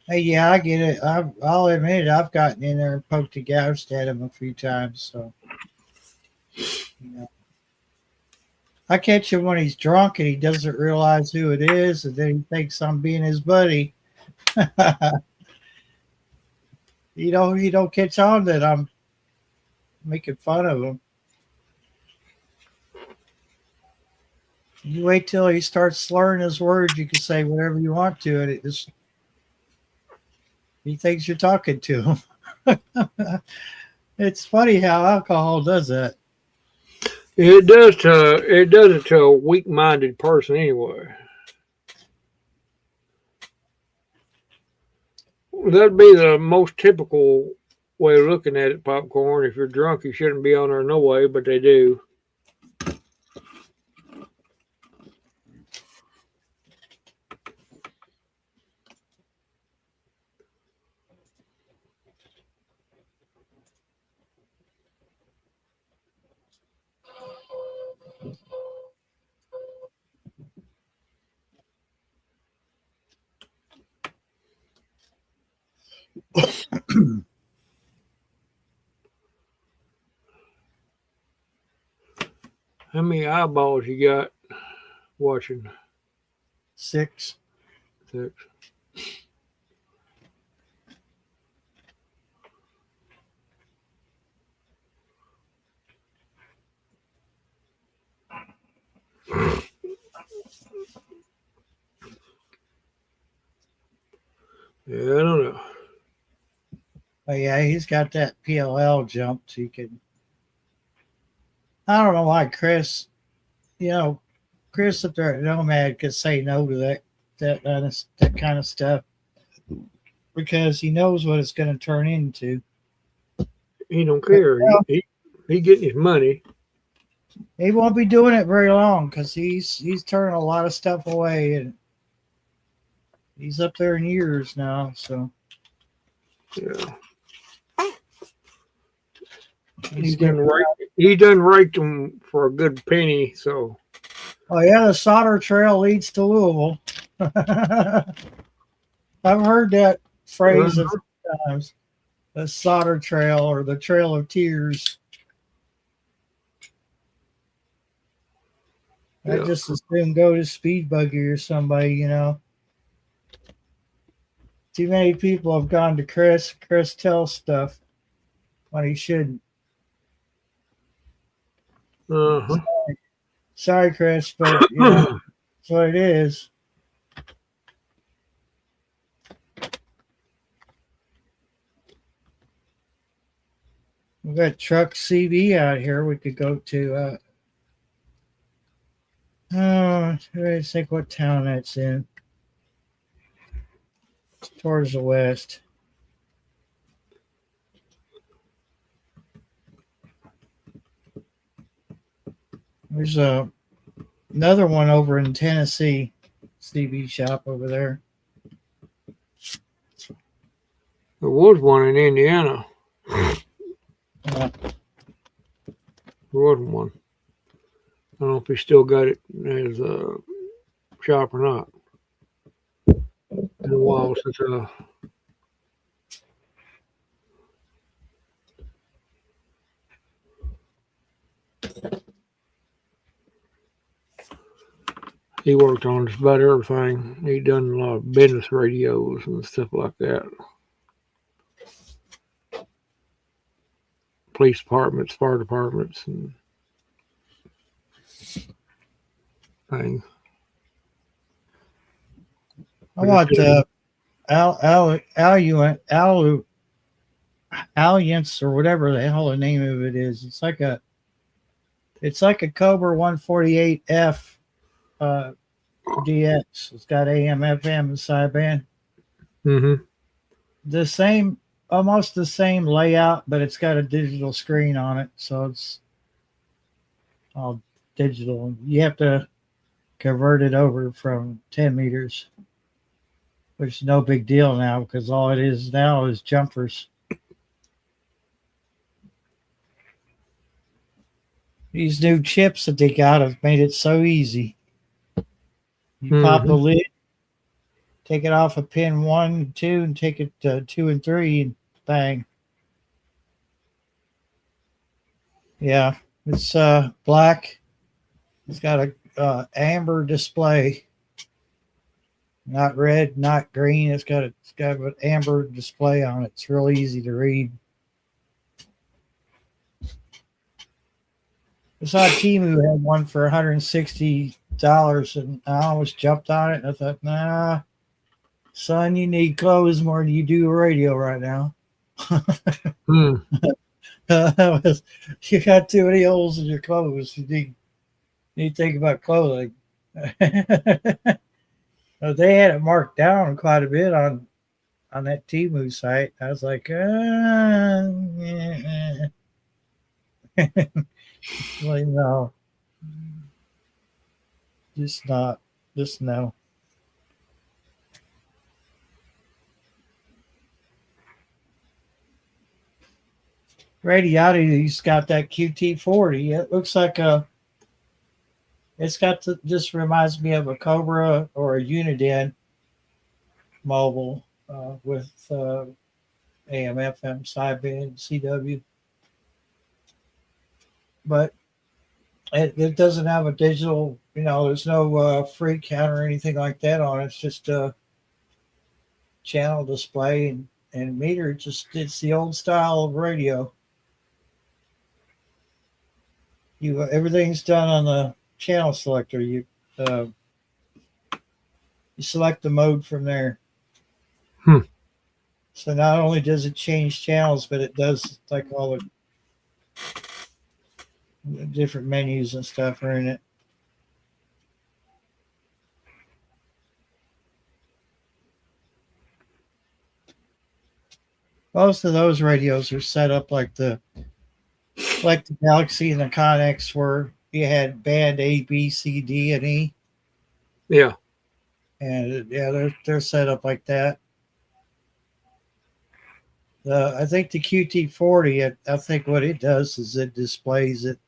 Hey, yeah, I get it. I'll admit it. I've gotten in there and poked a gouged at him a few times. So, I catch him when he's drunk and he doesn't realize who it is, and then he thinks I'm being his buddy. He don't catch on that I'm making fun of him. You wait till he starts slurring his words. You can say whatever you want to, and he thinks you're talking to him. It's funny how alcohol does that. It does it to a weak-minded person anyway. That'd be the most typical way of looking at it, popcorn. If you're drunk, you shouldn't be on there no way, but they do. How many eyeballs you got watching? 6. 6. Yeah, I don't know. But yeah, he's got that PLL jumped. He could. I don't know why Chris up there at Nomad could say no to that kind of stuff, because he knows what it's going to turn into. He don't care. He getting his money. He won't be doing it very long, because he's turning a lot of stuff away, and he's up there in years now. So yeah. He done raked them for a good penny. So Oh yeah, the solder trail leads to Louisville. I've heard that phrase a few times. The solder trail or the Trail of Tears. I yeah. just assume go to Speed Buggy or somebody, you know. Too many people have gone to Chris. Chris tells stuff when he shouldn't. Uh-huh. Sorry, Chris, but you know that's what it is. We've got Truck CV out here. We could go to. Let's think what town that's in. It's towards the west. There's another one over in Tennessee, CV shop over there. There was one in Indiana. There wasn't one. I don't know if he still got it as a shop or not. Been a while since he worked on just about everything. He done a lot of business radios and stuff like that. Police departments, fire departments, and things. I want Alliance or whatever the hell the name of it is. It's like a Cobra 148F DX. It's got AM, FM, and sideband. Mm-hmm. The same, almost the same layout, but it's got a digital screen on it, so it's all digital. You have to convert it over from 10 meters, which is no big deal now because all it is now is jumpers. These new chips that they got have made it so easy. You pop the lid, take it off of pin 1 and 2, and take it to 2 and 3, and bang. Yeah, it's black. It's got a amber display, not red, not green. It's got an amber display on it. It's real easy to read. I saw Temu had one for $160, and I almost jumped on it. And I thought, nah, son, you need clothes more than you do a radio right now. You got too many holes in your clothes. You need to think about clothing. They had it marked down quite a bit on that Temu site. I was like, like, no, just no. Radiati's got that QT40. It looks like just reminds me of a Cobra or a Uniden mobile with AM, FM, sideband, CW. But it doesn't have a digital, there's no free count or anything like that on it. It's just a channel display and meter. It's the old style of radio. Everything's done on the channel selector. You select the mode from there. So not only does it change channels, but it does like all the different menus and stuff are in it. Most of those radios are set up like the Galaxy and the Connex, where you had band A, B, C, D, and E. Yeah. And yeah, they're set up like that. I think the QT40, I think what it does is it displays it.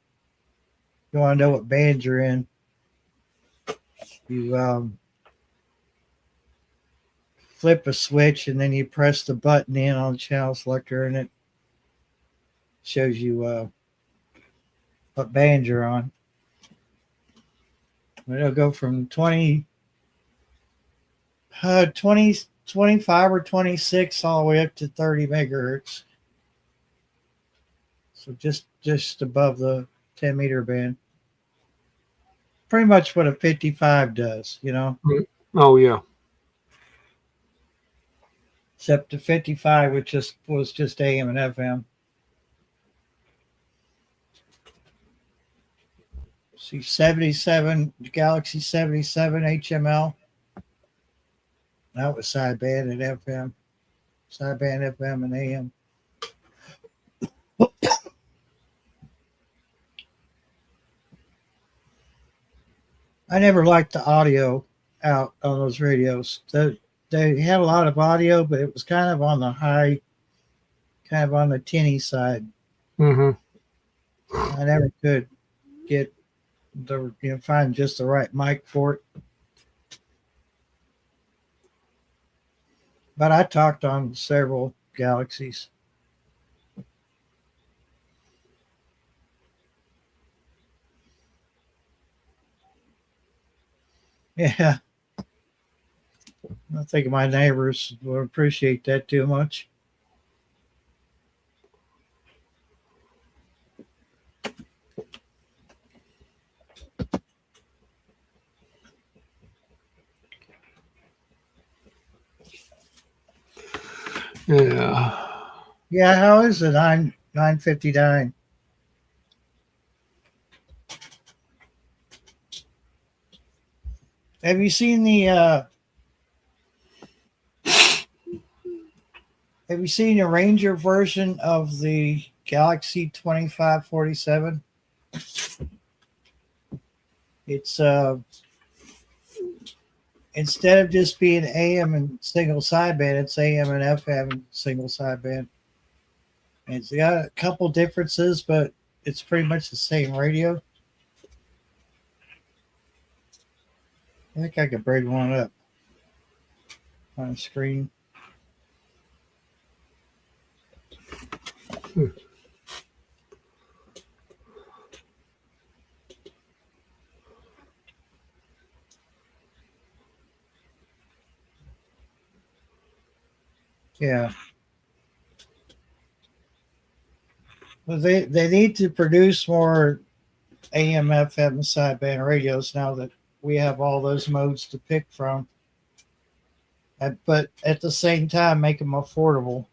You want to know what band you're in. You flip a switch and then you press the button in on the channel selector and it shows you what band you're on. It'll go from 20, 25 or 26 all the way up to 30 megahertz. So just above the 10 meter band. Pretty much what a 55 does, you know. Oh yeah. Except the 55 which was just AM and FM. See 77 Galaxy 77 HML. That was sideband and FM. Sideband FM and AM. I never liked the audio out on those radios. They had a lot of audio, but it was kind of on the high, kind of on the tinny side. Mm-hmm. I never could get find just the right mic for it. But I talked on several Galaxies. Yeah. I think my neighbors will appreciate that too much. Yeah. Yeah, how is it? 959. Have you seen the Ranger version of the Galaxy 2547? It's instead of just being AM and single sideband, it's AM and FM and single sideband. And it's got a couple differences, but it's pretty much the same radio. I think I could bring one up on the screen. Yeah. Well, they need to produce more AM, FM, sideband radios now that we have all those modes to pick from. But at the same time, make them affordable.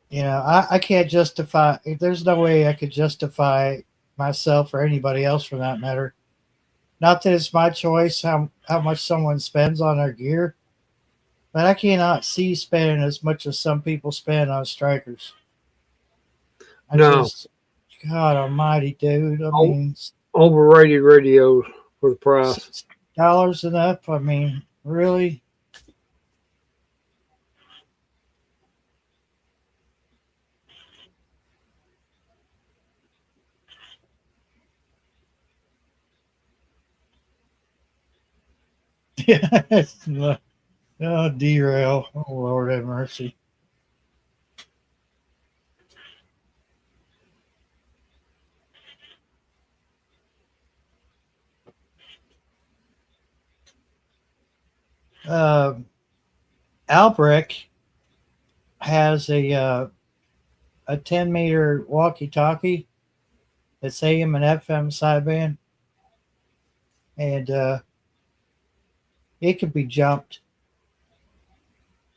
You know, I can't justify. There's no way I could justify myself or anybody else for that matter. Not that it's my choice how much someone spends on their gear, but I cannot see spending as much as some people spend on strikers. God almighty, dude. I mean, overrated radios for the price. $6 and up. I mean, really? Yes. Oh, derail. Oh, Lord have mercy. Albrecht has a 10 meter walkie-talkie that's AM and FM sideband, and it can be jumped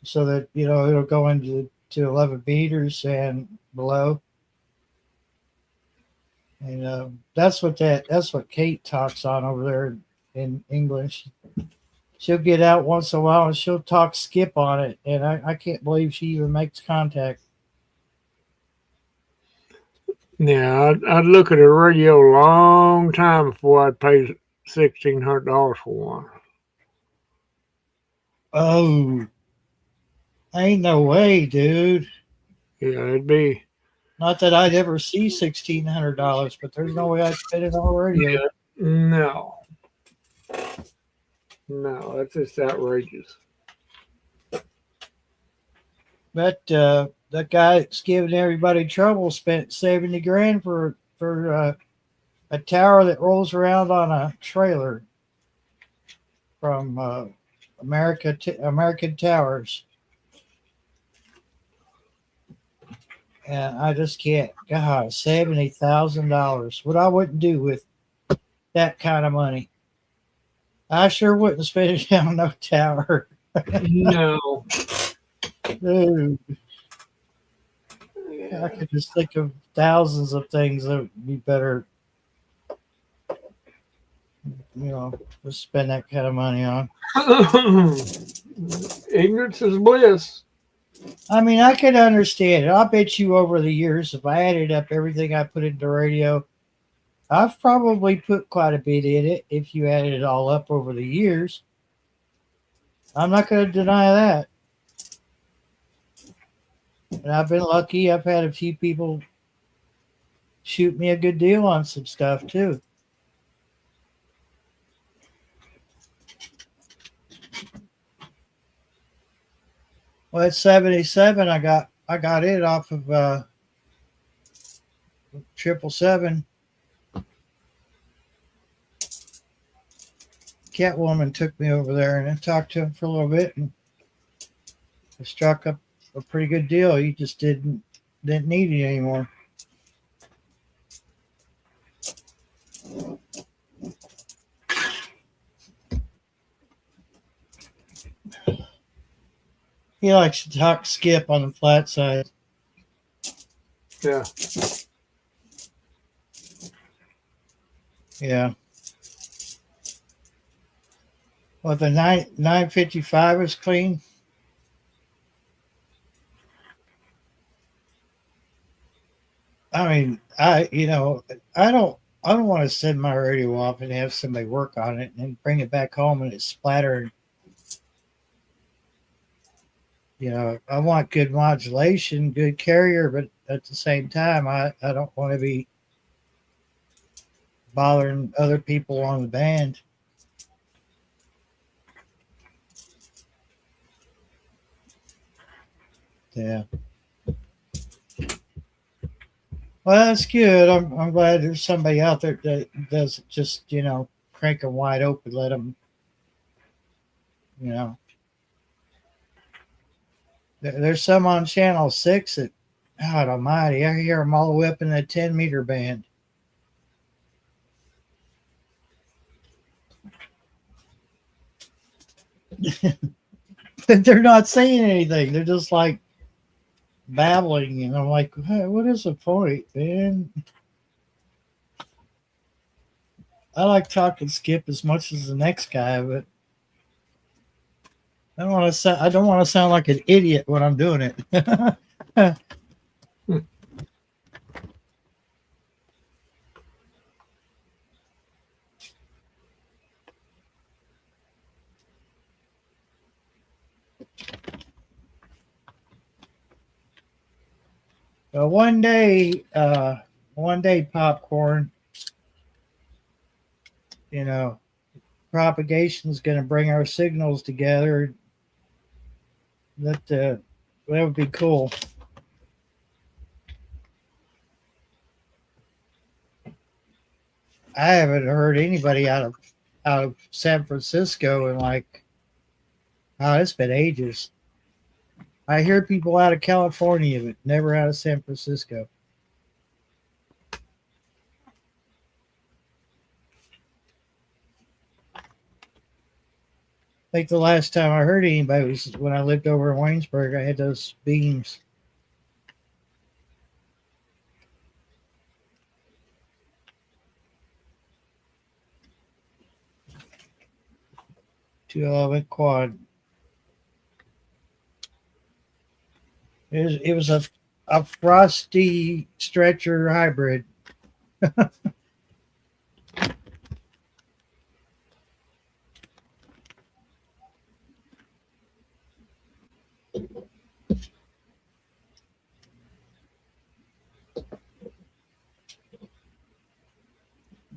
so that it'll go into 11 meters and below, and that's what Kate talks on over there in English. She'll get out once in a while and she'll talk skip on it, and I can't believe she even makes contact. Yeah, I'd look at a radio a long time before I'd pay $1,600 for one. Oh, Ain't no way, dude. Yeah, it'd be. Not that I'd ever see $1,600, but there's no way I'd spend it on radio. Yeah, no, no, that's just outrageous. But that guy that's giving everybody trouble spent 70 grand for a tower that rolls around on a trailer from American Towers. And I just can't. God, $70,000. What I wouldn't do with that kind of money. I sure wouldn't spend it on no tower. No. Dude, I could just think of thousands of things that would be better, to spend that kind of money on. Ignorance is bliss. I mean, I could understand it. I'll bet you over the years, if I added up everything I put into radio, I've probably put quite a bit in it if you added it all up over the years. I'm not going to deny that. And I've been lucky. I've had a few people shoot me a good deal on some stuff too. Well, at 77, I got it off of 777. Catwoman took me over there and I talked to him for a little bit, and I struck up a pretty good deal. He just didn't need it anymore. He likes to talk skip on the flat side. Yeah. Yeah. Well, the 955 is clean. I mean, I don't want to send my radio off and have somebody work on it and then bring it back home and it's splattered. I want good modulation, good carrier, but at the same time, I don't want to be bothering other people on the band. Yeah. Well, that's good. I'm glad there's somebody out there that doesn't just, crank them wide open, let them, There's some on Channel 6 that, God almighty, I hear them all the way up in that 10-meter band. But they're not saying anything. They're just like babbling. And I'm like, hey, what is the point, man? I like talking skip as much as the next guy, but I don't want to sound like an idiot when I'm doing it. One day, popcorn, propagation is going to bring our signals together. That would be cool. I haven't heard anybody out of San Francisco in it's been ages. I hear people out of California, but never out of San Francisco. I think the last time I heard anybody was when I lived over in Waynesburg. I had those beams. .211 quad. It was a Frosty stretcher hybrid.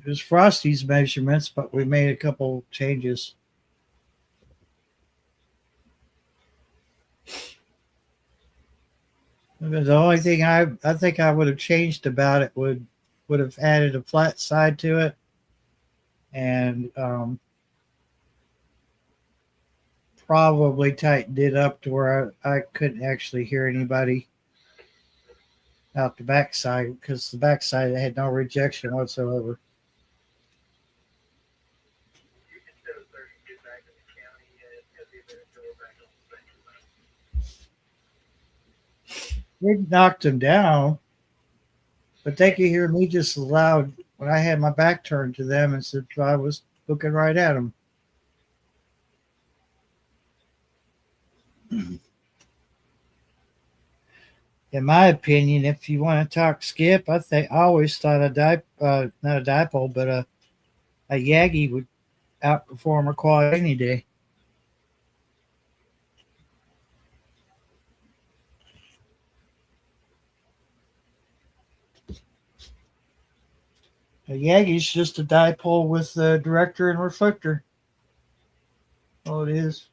it was Frosty's measurements, but we made a couple changes. The only thing I think I would have changed about it would have added a flat side to it, and probably tightened it up to where I couldn't actually hear anybody out the backside, because the backside had no rejection whatsoever. We knocked them down, but they could hear me just as loud when I had my back turned to them, and said I was looking right at them. In my opinion, if you want to talk skip, I always thought not a dipole, but a Yagi would outperform a quad any day. A Yagi's just a dipole with a director and reflector. All it is.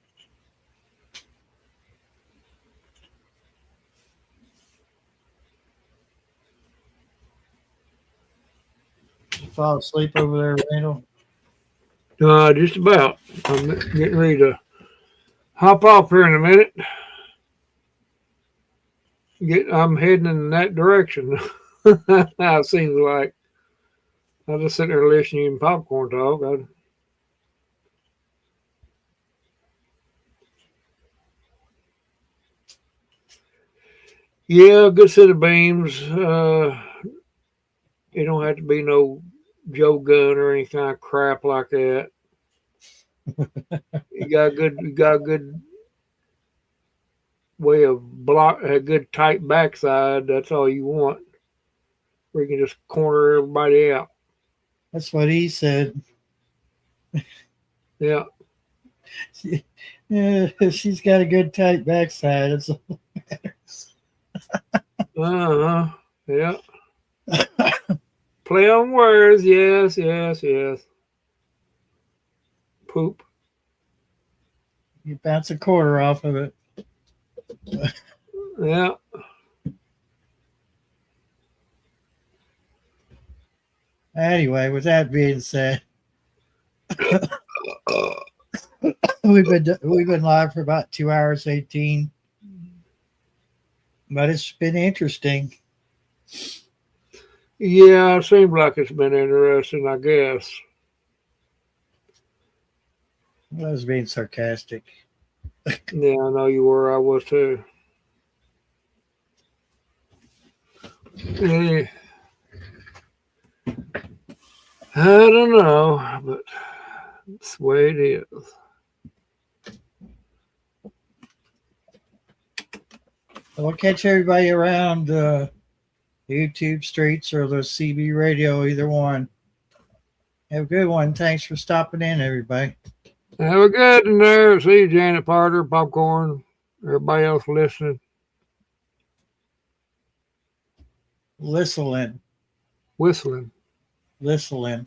You fall asleep over there, Randall? Just about. I'm getting ready to hop off here in a minute. I'm heading in that direction. It seems like I just sit there listening to popcorn talk. Yeah, good set of beams. It don't have to be no Joe Gun or any kind of crap like that. You got a good way of a good tight backside. That's all you want. Where you can just corner everybody out. That's what he said. Yeah. Yeah, she's got a good tight backside. That's all that matters. Yeah. Play on words. Yes. Poop. You bounce a quarter off of it. Yeah. Anyway, with that being said, we've been live for about 2 hours 18, but it's been interesting. Yeah, it seems like it's been interesting, I guess. I was being sarcastic. Yeah, I know you were. I was too. Yeah. I don't know, but it's the way it is. I'll catch everybody around YouTube streets or the CB radio, either one. Have a good one. Thanks for stopping in, everybody. Have a good one there. See you, Janet Parter, Popcorn, everybody else listening. Whistling. Whistling. Whistling.